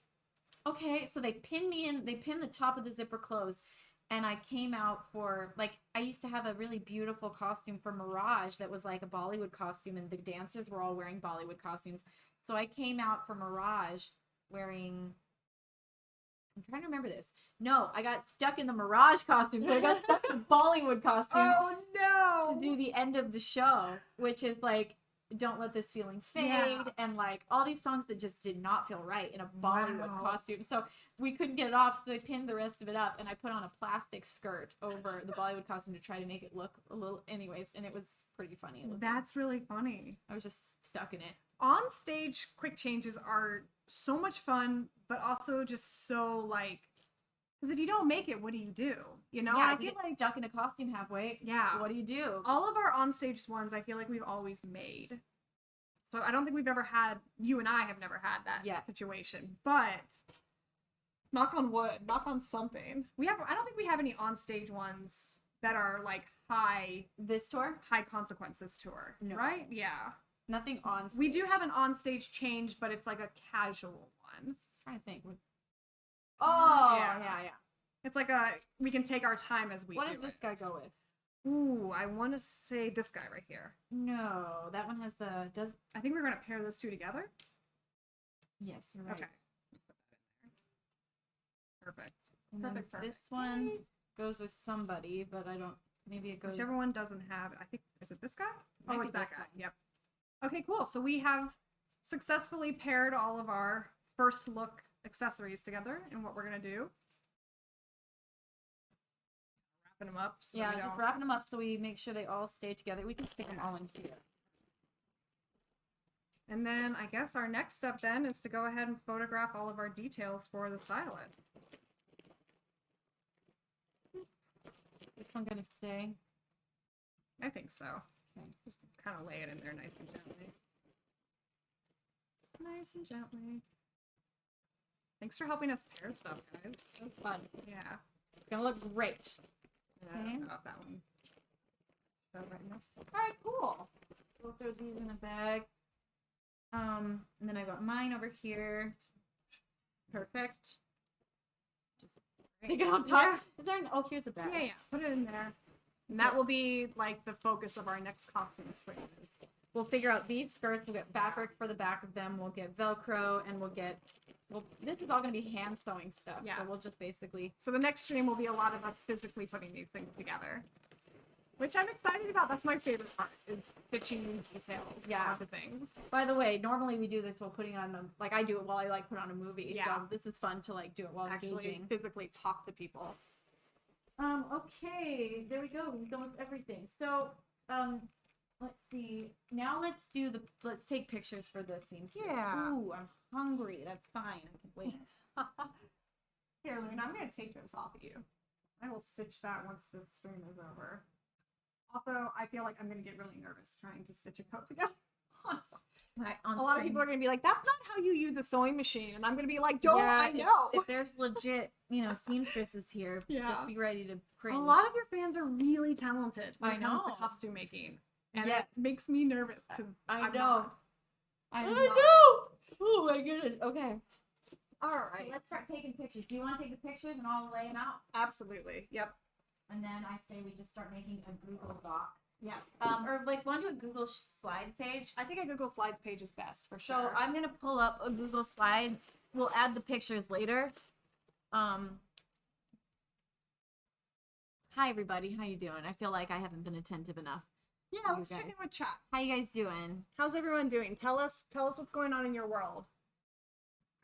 okay. So they pin me in, they pin the top of the zipper closed, and I came out for, like, I used to have a really beautiful costume for Mirage that was like a Bollywood costume, and the dancers were all wearing Bollywood costumes. So I came out for Mirage wearing, I'm trying to remember this. No, I got stuck in the Mirage costume, so I got stuck in the Bollywood costume Oh no! to do the end of the show, which is like, Don't Let This Feeling Fade, Yeah. and like all these songs that just did not feel right in a Bollywood Wow. costume. So we couldn't get it off, so they pinned the rest of it up, and I put on a plastic skirt over the Bollywood costume to try to make it look a little, anyways, and it was pretty funny looking. That's really funny. I was just stuck in it. On stage, quick changes are so much fun, but also just so like, because if you don't make it, what do you do? You know, Yeah, I if you feel get like stuck in a costume halfway, yeah, what do you do? all of our on stage ones, I feel like we've always made. So I don't think we've ever had, you and I have never had that situation. But knock on wood, knock on something. I don't think we have any on stage ones that are like high This tour? consequences tour, No. right? Yeah. Nothing on stage. We do have an on stage change, but it's like a casual one. I'm trying to think. Oh, Yeah. yeah. It's like we can take our time as we What do does this it. guy go with? Ooh, I want to say this guy right here. No, that one has the, does, I think we're going to pair those two together. yes, you're right. Okay. Perfect. And then Perfect. this one goes with somebody, but I don't, maybe it goes, Whichever one doesn't have, I think, is it this guy? Might Oh, be it's that this guy. one. Yep. Okay, cool. So we have successfully paired all of our first look accessories together, and what we're going to do. Wrapping them up. So yeah, we just don't... wrapping them up so we make sure they all stay together. We can stick them all in here. And then I guess our next step then is to go ahead and photograph all of our details for the stylist. This one gonna stay. I think so. Okay. Just kind of lay it in there nice and gently. Nice and gently. Thanks for helping us pair stuff, guys. So fun. Yeah. It's gonna look great. I Okay. don't know if that one. That right now. All right, cool. We'll throw these in a bag. And then I got mine over here. Perfect. Just stick it on top. Yeah. Is there an? Oh, here's a bag. Yeah, yeah. Put it in there. And that will be like the focus of our next costume choices. We'll figure out these skirts. We'll get fabric for the back of them. We'll get Velcro, and we'll get. Well, this is all going to be hand sewing stuff. Yeah. So we'll just basically. So the next stream will be a lot of us physically putting these things together, which I'm excited about. That's my favorite part, is stitching details. Yeah. The things. By the way, normally we do this while putting on like I do it while I like put on a movie. Yeah. So this is fun to like do it while Actually, engaging. physically talk to people. Okay, there we go. We've done with everything. So, let's see. Now let's take pictures for the seams. Yeah. Ooh, I'm hungry. That's fine. I can wait. Here, Luna, I'm going to take this off of you. I will stitch that once this stream is over. Also, I feel like I'm going to get really nervous trying to stitch a coat together. Right, A lot of people are going to be like, that's not how you use a sewing machine. And I'm going to be like, don't I know? If there's legit, seamstresses here, Yeah. just be ready to cringe. A lot of your fans are really talented when I it comes to know. costume making. And Yes. it makes me nervous because I I'm know. not. I I'm know. not. Oh my goodness. Okay. All So right. let's start taking pictures. Do you want to take the pictures and I'll lay them out? Absolutely. Yep. And then I say we just start making a Google Doc. Yes. Or like want to do a Google Slides page. I think a Google Slides page is best for So sure. I'm gonna pull up a Google Slide. We'll add the pictures later. Hi everybody, how you doing? I feel like I haven't been attentive enough. Yeah, you let's check guys. in with chat. How you guys doing? How's everyone doing? Tell us what's going on in your world.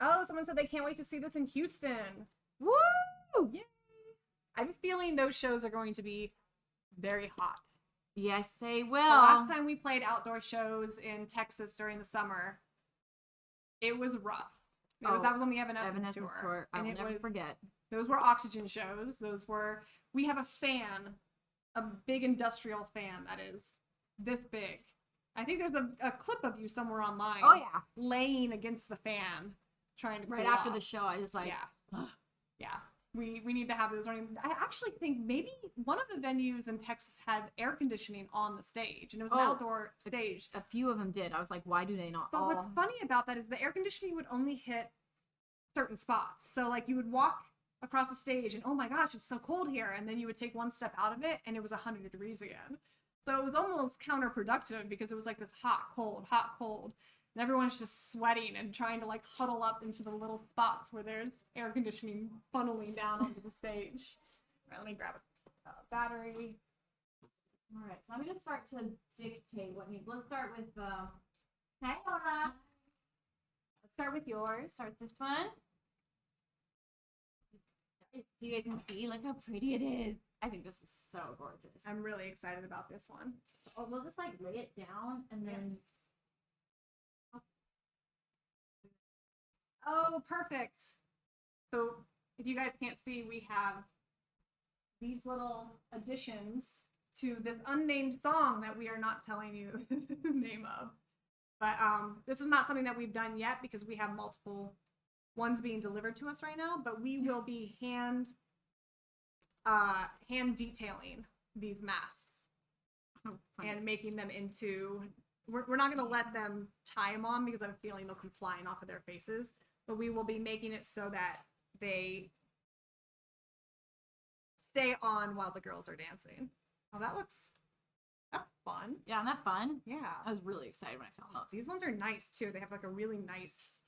Oh, someone said they can't wait to see this in Houston. Woo! Yay! I have a feeling those shows are going to be very hot. Yes, they will. The last time we played outdoor shows in Texas during the summer, it was rough. That was on the Evanescence tour. I and will it never was, forget. those were oxygen shows. We have a fan, a big industrial fan that is this big. I think there's a clip of you somewhere online. Oh yeah. Laying against the fan, trying to Right cool after off. the show, I was like, yeah, ugh. yeah. We need to have those running. I actually think maybe one of the venues in Texas had air conditioning on the stage, and it was an Oh, outdoor stage. a few of them did. I was like, why do they not But all? what's funny about that is the air conditioning would only hit certain spots. So like you would walk across the stage and oh my gosh, it's so cold here. And then you would take one step out of it and it was 100 degrees again. So it was almost counterproductive because it was like this hot, cold. And everyone's just sweating and trying to like huddle up into the little spots where there's air conditioning funneling down onto the stage. All right, let me grab a battery. All right, so I'm going to start to dictate what needs. Let's start with Hey, Laura. Let's start with yours. Start with this one. So you guys can see, look how pretty it is. I think this is so gorgeous. I'm really excited about this one. So we'll just like lay it down and then. Oh, perfect. So if you guys can't see, we have these little additions to this unnamed song that we are not telling you the name of. But this is not something that we've done yet because we have multiple ones being delivered to us right now, but we will be hand detailing these masks and making them into, we're not going to let them tie them on because I have a feeling they'll come flying off of their faces, but we will be making it so that they stay on while the girls are dancing. Oh, that's fun. Yeah, isn't that fun? Yeah. I was really excited when I found those. These ones are nice too. They have like a really nice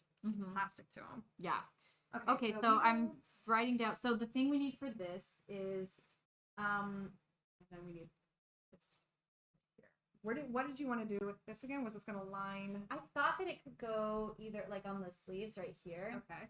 plastic to them. Yeah. Okay, so I'm writing down. So the thing we need for this is, and then we need this here. What did you want to do with this again? Was this going to line? I thought that it could go either like on the sleeves right here. Okay.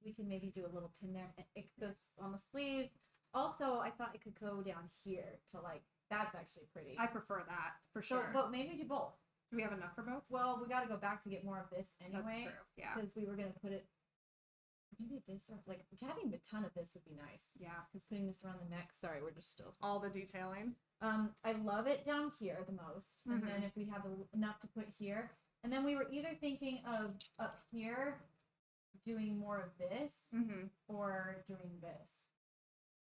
We can maybe do a little pin there. It goes on the sleeves. Also, I thought it could go down here to like, that's actually pretty. I prefer that for sure. But maybe do both. Do we have enough for both? Well, we got to go back to get more of this anyway. That's true. Yeah. Because we were going to put it, maybe this or like having a ton of this would be nice. Yeah. Because putting this around the neck, sorry, we're just still. All the detailing. I love it down here the most. And then if we have enough to put here. And then we were either thinking of up here doing more of this or doing this.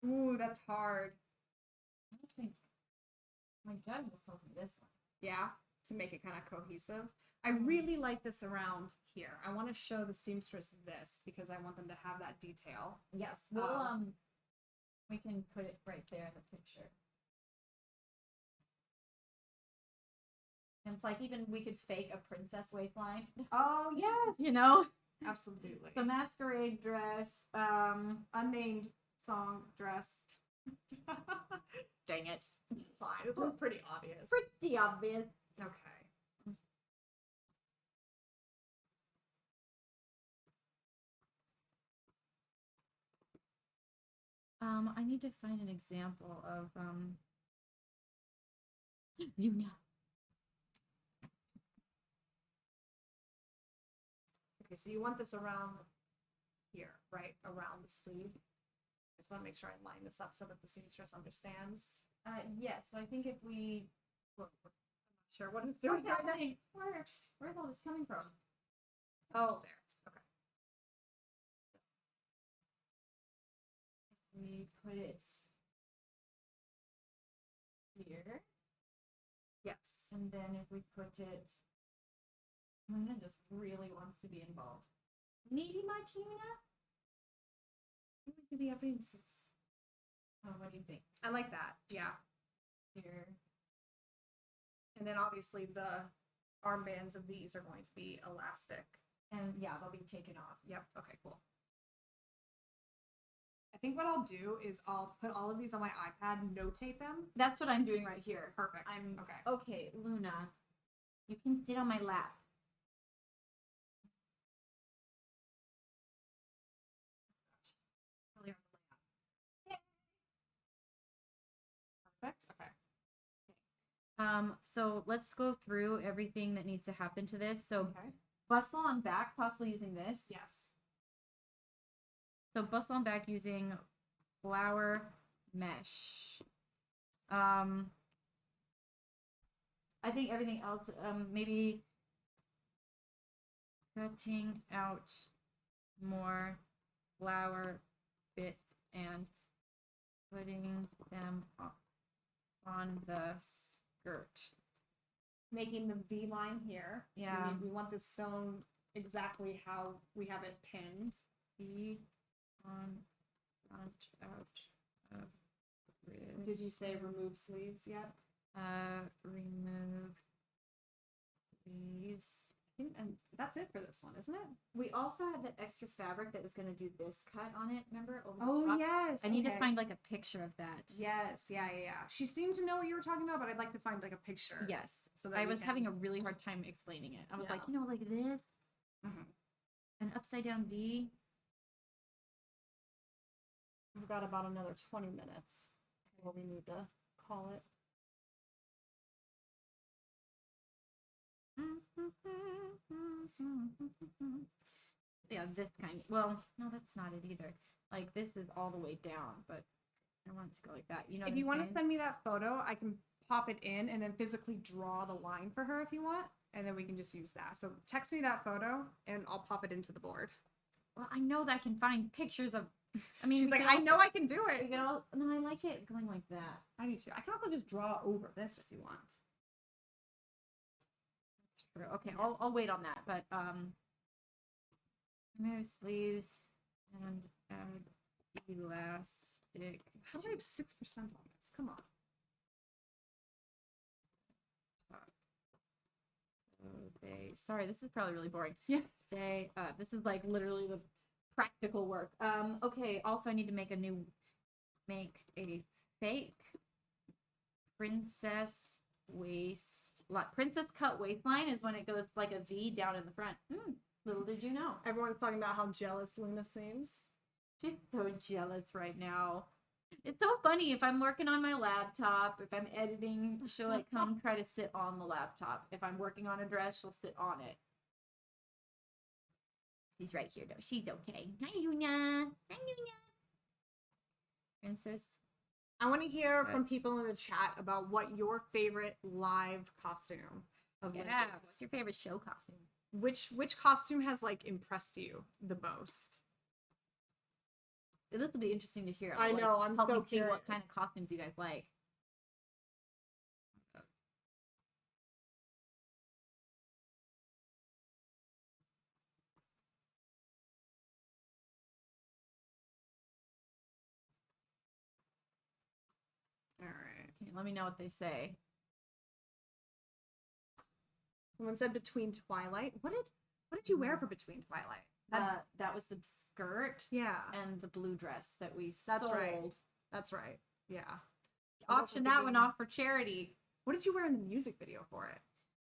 Ooh, that's hard. I just think my gut was telling me this one. Yeah, to make it kind of cohesive. I really like this around here. I want to show the seamstress this because I want them to have that detail. Yes, we'll we can put it right there in the picture. And it's like even we could fake a princess waistline. Oh yes, You know? absolutely. The masquerade dress, Unnamed song dress. dang it. It's fine. This one's pretty obvious. Pretty obvious. Okay. I need to find an example of Luna. Okay, so you want this around here, right? Around the sleeve. I just want to make sure I line this up so that the seamstress understands. Yes, so I think if we I'm not sure what it's doing. what's happening? Where's all this coming from? Oh, there. Okay. We put it here, Yes. and then if we put it, Luna just really wants to be involved. Needy much, Luna? Maybe a princess. Oh, what do you think? I like that. Yeah. Here. And then obviously the armbands of these are going to be elastic. And yeah, they'll be taken off. Yep. Okay, cool. I think what I'll do is I'll put all of these on my iPad, notate them. That's what I'm doing right here. Perfect. I'm okay. Okay, Luna. You can sit on my lap. Perfect. Okay. So let's go through everything that needs to happen to this. So Okay. bustle on back, possibly using this. Yes. So bustle on back using flower mesh. I think everything else, maybe cutting out more flower bits and putting them on the skirt. Making the V line here. Yeah. We want this sewn exactly how we have it pinned. V on front out of grid. Did you say remove sleeves yet? Remove sleeves. And that's it for this one, isn't it? We also had that extra fabric that was going to do this cut on it, remember? Over the Oh top? yes. I need to okay. find like a picture of that. Yes, yeah. She seemed to know what you were talking about, but I'd like to find like a picture. Yes. So that I we was can- having a really hard time explaining it. I was like, Yeah. like this, Mhm. an upside down V. We've got about another 20 minutes before we need to call it. Yeah, this kind. Well, no, that's not it either. Like this is all the way down, but I want it to go like that. You know, If you want to send me that photo, I can pop it in and then physically draw the line for her if you want, and then we can just use that. So text me that photo and I'll pop it into the board. Well, I know that I can find pictures of. I mean, She's we like, could I also- know I can do We it. could all. No, I like it going like that. I do too. I can also just draw over this if you want. That's true. Okay, I'll wait on that. But remove sleeves and add elastic. How do I have 6% on this? Come on. Sorry, this is probably really boring. Yeah. Stay. This is like literally the practical work. Okay. Also, I need to make a fake princess princess cut waistline is when it goes like a V down in the front. Little did you know. Everyone's talking about how jealous Luna seems. She's so jealous right now. It's so funny. If I'm working on my laptop, if I'm editing, she'll like come try to sit on the laptop. If I'm working on a dress, she'll sit on it. She's right here though. She's okay. Hi, Luna. Hi, Luna. Princess. I want to hear from Right. people in the chat about what your favorite live costume of Yeah. Lindsay's. What's your favorite show costume? Which costume has like impressed you the most? This will be interesting to hear. I Like, know, I'm help so me see curious. what kind of costumes you guys like. All right. Okay, let me know what they say. Mm-hmm. Someone said between Twilight. What did you wear for between Twilight? That was the skirt Yeah, and the blue dress that we That's sold. right. that's right. Yeah. Auction that one off for charity. What did you wear in the music video for it?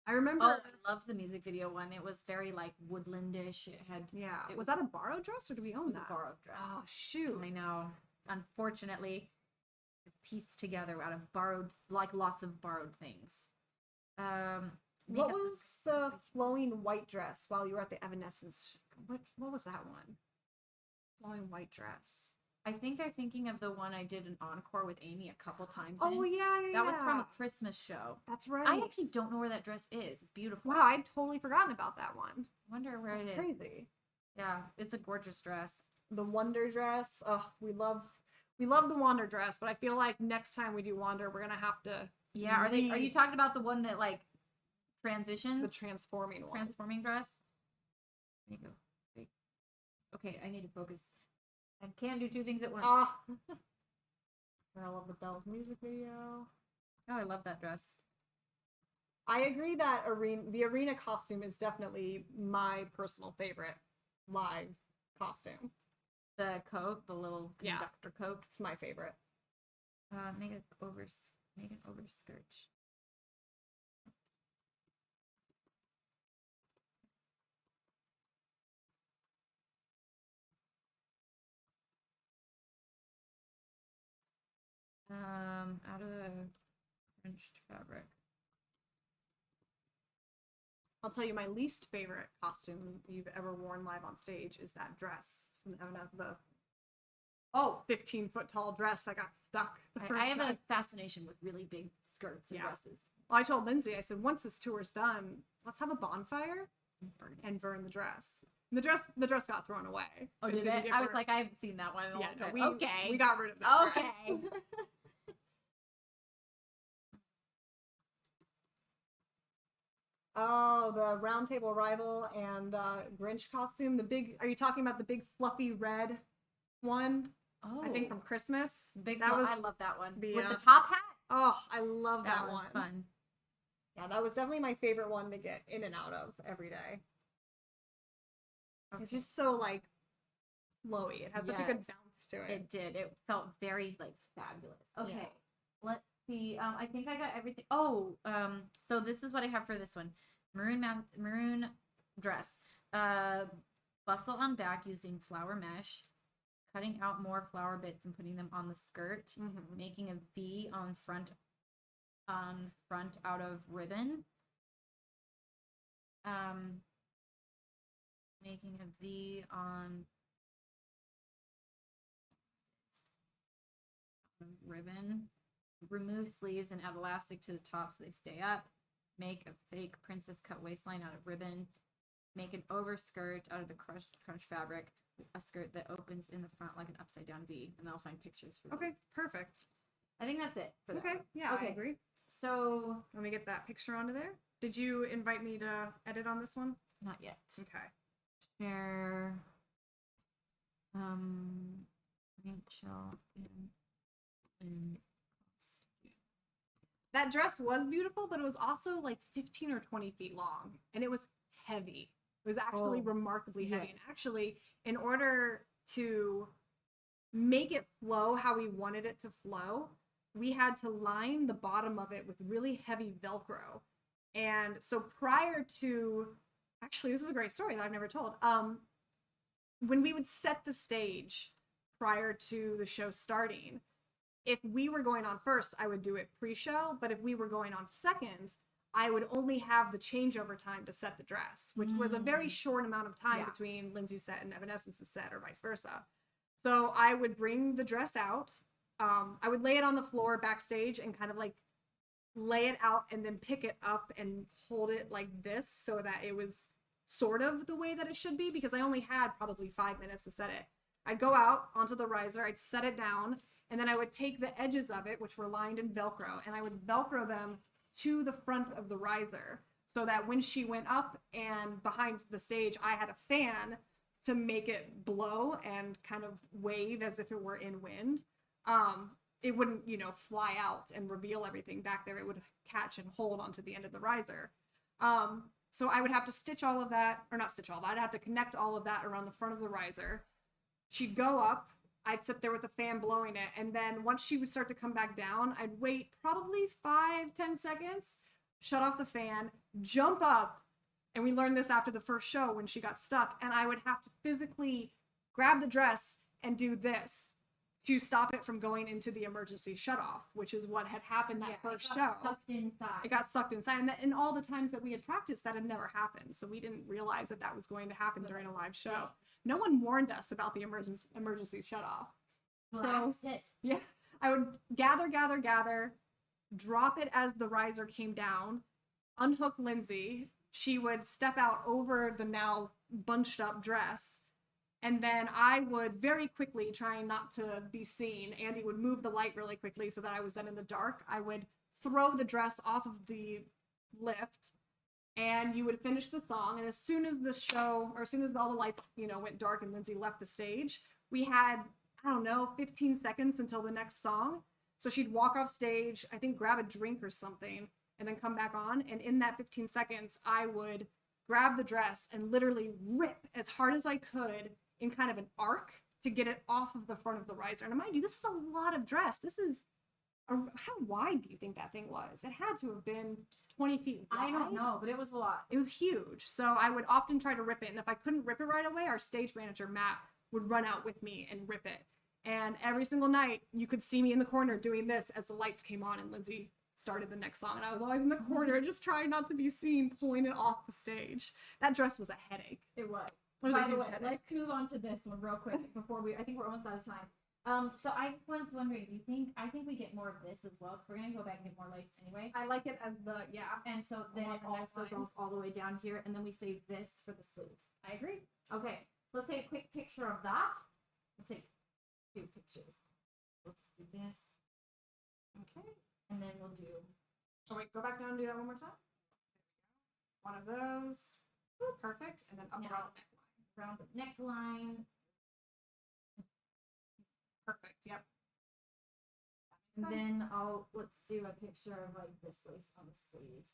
I Oh, remember. I loved the music video one. It was very like woodlandish. It had Yeah. it Was that a borrowed dress or do we it own was that? a borrowed dress. Oh shoot. I know. Unfortunately, it's pieced together out of borrowed, like lots of borrowed things. What makeup was the flowing white dress while you were at the Evanescence? What was that one? Flowing white dress. I think they're thinking of the one I did an encore with Amy a couple times. Oh in. yeah. That was from a Christmas show. That's right. I actually don't know where that dress is. It's beautiful. Wow, I'd totally forgotten about that one. Wonder where That's it is. crazy. Yeah, it's a gorgeous dress. The Wonder dress. Oh, we love the Wander dress, but I feel like next time we do Wander, we're gonna have to Yeah, are you talking about the one that like transitions? the transforming one. Transforming dress? There you go. Wait. Okay, I need to focus. I can't do two things at once. Ah. Girl of the Bells music video. Oh, I love that dress. I agree that the arena costume is definitely my personal favorite live costume. The coat, the little Yeah. conductor coat. It's my favorite. Make an overskirt. Out of the crunched fabric. I'll tell you my least favorite costume you've ever worn live on stage is that dress from the Oh, 15-foot tall dress that got stuck. I have a fascination with really big skirts and Yeah. dresses. Well, I told Lindsay, I said, once this tour's done, let's have a bonfire Burn it. and burn the dress. And the dress got thrown away. Oh, did didn't it? get I was burned. like, I haven't seen that one in a Yeah, long no, time. we got rid of that Okay. dress. Oh, the round table rival and Grinch costume. Are you talking about the big fluffy red one, Oh, I think from Christmas. big. That was I love that one the, with the uh, top hat. Oh, I love That that was one. fun. Yeah, that was definitely my favorite one to get in and out of every day. It's Okay. just so like flowy. It has such a good Yes. bounce to it. It did. It felt very like fabulous. Okay. Yeah. Let's see. I think I got everything. Oh, so this is what I have for this one. Maroon dress. Bustle on back using flower mesh. Cutting out more flower bits and putting them on the skirt. Mhm. Making a V on front out of ribbon. Making a V on ribbon. Remove sleeves and add elastic to the top so they stay up. Make a fake princess cut waistline out of ribbon. Make an overskirt out of the crunch fabric. A skirt that opens in the front like an upside down V, and I'll find pictures for Okay, these. perfect. I think that's it for that Okay, one. yeah, Okay. I agree. So Let me get that picture onto there. Did you invite me to edit on this one? not yet. Okay. Share. Rachel in That dress was beautiful, but it was also like 15 or 20 feet long, and it was heavy. It was actually Oh, remarkably heavy. And yes. actually, in order to make it flow how we wanted it to flow, we had to line the bottom of it with really heavy Velcro. And so prior to, actually, this is a great story that I've never told. When we would set the stage prior to the show starting, if we were going on first, I would do it pre-show, but if we were going on second, I would only have the changeover time to set the dress, which was a very short amount of time Yeah. between Lindsay's set and Evanescence's set, or vice versa. So I would bring the dress out. I would lay it on the floor backstage and kind of like lay it out and then pick it up and hold it like this so that it was sort of the way that it should be, because I only had probably 5 minutes to set it. I'd go out onto the riser, I'd set it down, and then I would take the edges of it, which were lined in Velcro, and I would Velcro them to the front of the riser so that when she went up and behind the stage, I had a fan to make it blow and kind of wave as if it were in wind. It wouldn't, fly out and reveal everything back there. It would catch and hold onto the end of the riser. So I would have to stitch all of that, or not stitch all that, I'd have to connect all of that around the front of the riser. She'd go up, I'd sit there with the fan blowing it, and then once she would start to come back down, I'd wait probably 5-10 seconds, shut off the fan, jump up, and we learned this after the first show when she got stuck, and I would have to physically grab the dress and do this to stop it from going into the emergency shutoff, which is what had happened that first show. Sucked inside. It got sucked inside, and all the times that we had practiced, that had never happened. So we didn't realize that that was going to happen during a live show. No one warned us about the emergency shutoff. Blast it. Yeah, I would gather, drop it as the riser came down, unhook Lindsay. She would step out over the now bunched up dress. And then I would very quickly, trying not to be seen, Andy would move the light really quickly so that I was then in the dark. I would throw the dress off of the lift, and you would finish the song. And as soon as the show, or as soon as all the lights, went dark and Lindsay left the stage, we had, 15 seconds until the next song. So she'd walk off stage, I think grab a drink or something, and then come back on. And in that 15 seconds, I would grab the dress and literally rip as hard as I could in kind of an arc to get it off of the front of the riser. And mind you, this is a lot of dress. This is, how wide do you think that thing was? It had to have been 20 feet wide. I don't know, but it was a lot. It was huge. So I would often try to rip it. And if I couldn't rip it right away, our stage manager, Matt, would run out with me and rip it. And every single night, you could see me in the corner doing this as the lights came on and Lindsay started the next song. And I was always in the corner, just trying not to be seen, pulling it off the stage. That dress was a headache. It was. It was a By the huge way, headache. let's move on to this one real quick before I think we're almost out of time. So I was wondering, I think we get more of this as well, because we're gonna go back and get more lace anyway. I like it as And so then it love the also neckline. goes all the way down here, and then we save this for the sleeves. I agree. Okay, so let's take a quick picture of that. We'll take 2 pictures. We'll just do this, Okay. and then we'll do. Oh wait, go back down and do that one more time. One of those. Ooh, perfect. And then up Now, around the neckline. around the neckline. Perfect. Yep. And then let's do a picture of like this lace on the sleeves.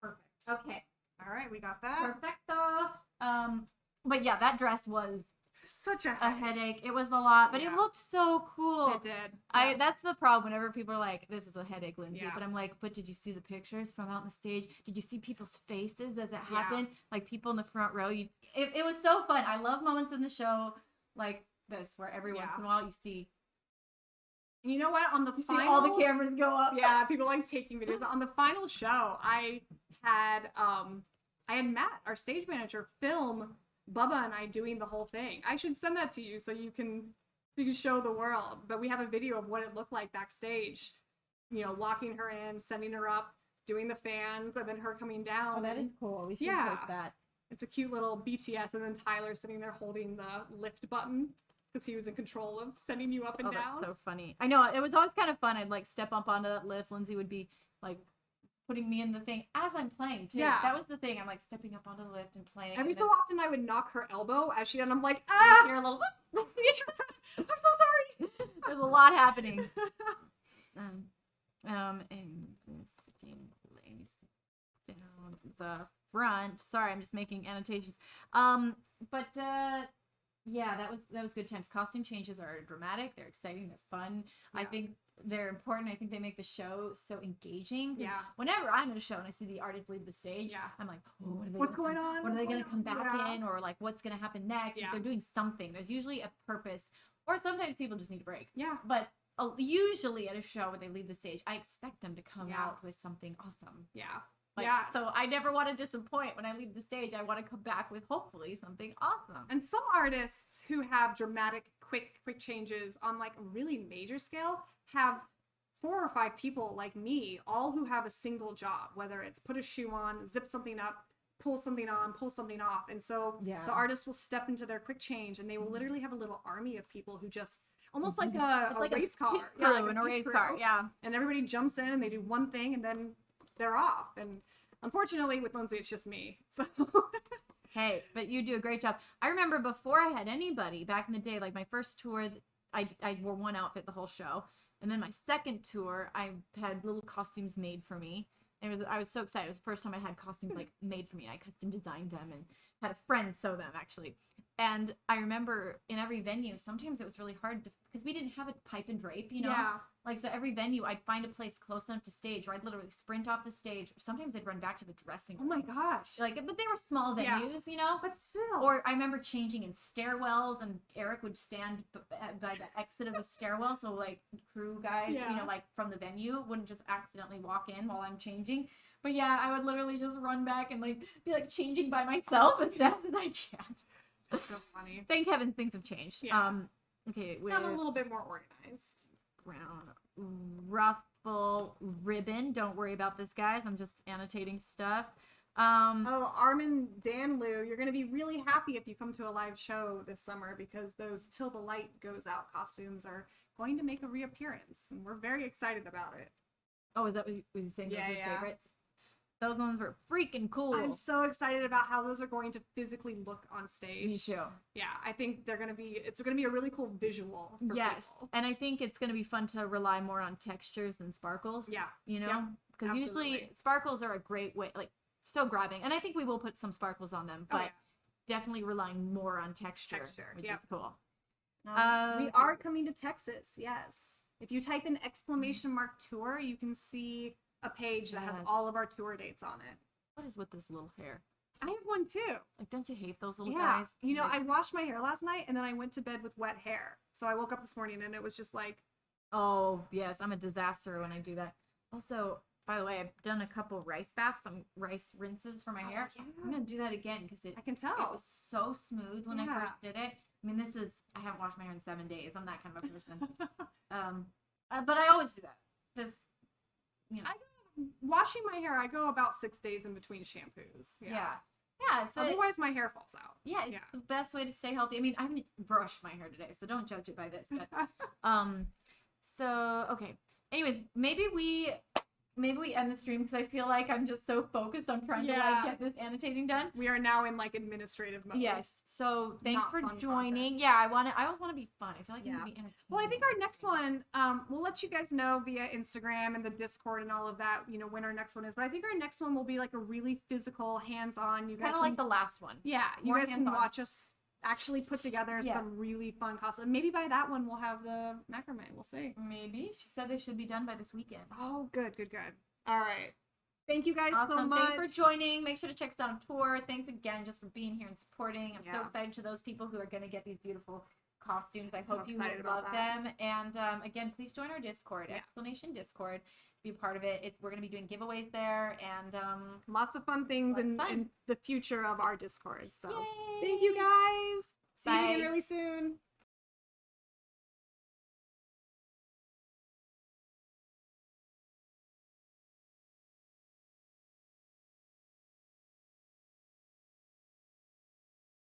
Perfect. Okay. All right, we got that. Perfecto. But yeah, that dress was Such a a headache. It was a lot, but it Yeah. looked so cool. It did. I that's the problem whenever people are like, this is a headache, Lindsay. Yeah. But I'm like, but did you see the pictures from out on the stage? Did you see people's faces as it Yeah. happened? Like people in the front row. It was so fun. I love moments in the show like this where every once Yeah. in a while you see You know what? On the see final, all the cameras go up. yeah, people like taking videos. On the final show, I had Matt, our stage manager, film Bubba and I doing the whole thing. I should send that to you so you can show the world. But we have a video of what it looked like backstage. You know, locking her in, sending her up, doing the fans, and then her coming down. Oh, that is cool. We should Yeah. post that. It's a cute little BTS, and then Tyler sitting there holding the lift button because he was in control of sending you up and Oh, down. that's so funny. I know, it was always kind of fun. I'd like step up onto that lift. Lindsay would be like putting me in the thing as I'm playing too. Yeah. That was the thing. I'm like stepping up onto the lift and playing. Every and so then often, I would knock her elbow as she did. And I'm like, you ah! hear a little. I'm so sorry. There's a lot happening. And this sitting lace down the front. Sorry, I'm just making annotations. But yeah, that was good times. Costume changes are dramatic. They're exciting. They're fun. I Yeah. think they're important. I think they make the show so engaging. 'Cause Yeah. whenever I'm at a show and I see the artists leave the stage, Yeah. I'm like, oh, what are they What's gonna going come- on? What are they What's going to come going back on? in? Or like, what's going to happen next? Yeah. If they're doing something, there's usually a purpose. Or sometimes people just need a break. Yeah. But usually at a show when they leave the stage, I expect them to come Yeah. out with something awesome. Yeah. Like, Yeah. So I never want to disappoint when I leave the stage. I want to come back with hopefully something awesome. And some artists who have dramatic, quick changes on like a really major scale have 4 or 5 people like me, all who have a single job, whether it's put a shoe on, zip something up, pull something on, pull something off. And so Yeah. the artist will step into their quick change and they will literally have a little army of people who just almost like It's a like race a car. pit Yeah, crew like in a pit race crew. car. Yeah. And everybody jumps in and they do one thing and then they're off. And unfortunately with Lindsay, it's just me. So Hey, but you do a great job. I remember before I had anybody back in the day, like my first tour, I wore one outfit the whole show. And then my second tour, I had little costumes made for me. And I was so excited. It was the first time I had costumes like made for me. I custom designed them and had a friend sew them actually. And I remember in every venue, sometimes it was really hard because we didn't have a pipe and drape, you know? yeah. Like, so every venue, I'd find a place close enough to stage where I'd literally sprint off the stage. Or sometimes I'd run back to the dressing Oh room. my gosh. Like, but they were small Yeah. venues, you know? But still. Or I remember changing in stairwells, and Eric would stand by the exit of a stairwell, so like crew guys, Yeah. you know, like from the venue wouldn't just accidentally walk in while I'm changing. But yeah, I would literally just run back and like be like changing by myself as fast as I can. That's so funny. Thank heavens things have changed. Yeah. Okay, with Got a little bit more organized. brown ruffle ribbon. Don't worry about this, guys. I'm just annotating stuff. Oh, Armin Danlu, you're going to be really happy if you come to a live show this summer because those Till the Light Goes Out costumes are going to make a reappearance, and we're very excited about it. Oh, is that what was you saying? Those Yeah, were his yeah. favorites? Those ones were freaking cool. I'm so excited about how those are going to physically look on stage. Me too. Yeah, I think it's going to be a really cool visual for Yes, people. and I think it's going to be fun to rely more on textures than sparkles. Yeah. You know, Yep, because usually absolutely. sparkles are a great way, like so grabbing, and I think we will put some sparkles on them, Oh, but yeah. definitely relying more on texture, Texture, which yep. is cool. We Okay. are coming to Texas, yes. If you type in !mark tour, you can see a page that has Gosh. all of our tour dates on it. What is with this little hair? I have one too. Like, don't you hate those little Yeah. guys? You know, Like, I washed my hair last night and then I went to bed with wet hair. So I woke up this morning and it was just like, oh yes, I'm a disaster when I do that. Also, by the way, I've done a couple rice baths, some rice rinses for my hair. yeah. I'm gonna do that again because it I can tell. it was so smooth when I Yeah. first did it. I mean, I haven't washed my hair in 7 days. I'm that kind of a person. But I always do that because, you know, Washing my hair, I go about 6 days in between shampoos. yeah, it's Otherwise, my hair falls out. yeah, it's the best way to stay healthy. I mean, I haven't brushed my hair today, so don't judge it by this. But so okay. Anyways, maybe we maybe we end the stream because I feel like I'm just so focused on trying to Yeah. like get this annotating done. We are now in like administrative mode. Yes. So thanks Not for fun joining. content. Yeah, I always want to be fun. I feel like I need Yeah. to be entertaining. Well, I think our next one, we'll let you guys know via Instagram and the Discord and all of that, you know, when our next one is. But I think our next one will be like a really physical, hands-on. You guys kind of like the last one. yeah, you more guys can hands-on. watch us actually put together Yes. some really fun costumes. Maybe by that one we'll have the macrame. We'll see. Maybe she said they should be done by this weekend. Oh, good. All right. Thank you guys so Awesome. much. Thanks for joining. Make sure to check us out on tour. Thanks again just for being here and supporting. I'm so Yeah. excited to those people who are going to get these beautiful costumes. I So hope you excited about love that. them. And again, please join our Discord, Yeah. Explanation Discord. Be a part of it. We're going to be doing giveaways there. And Lots of fun things Lots of in, fun. in the future of our Discord. So yay! thank you guys. See you Bye. again really soon.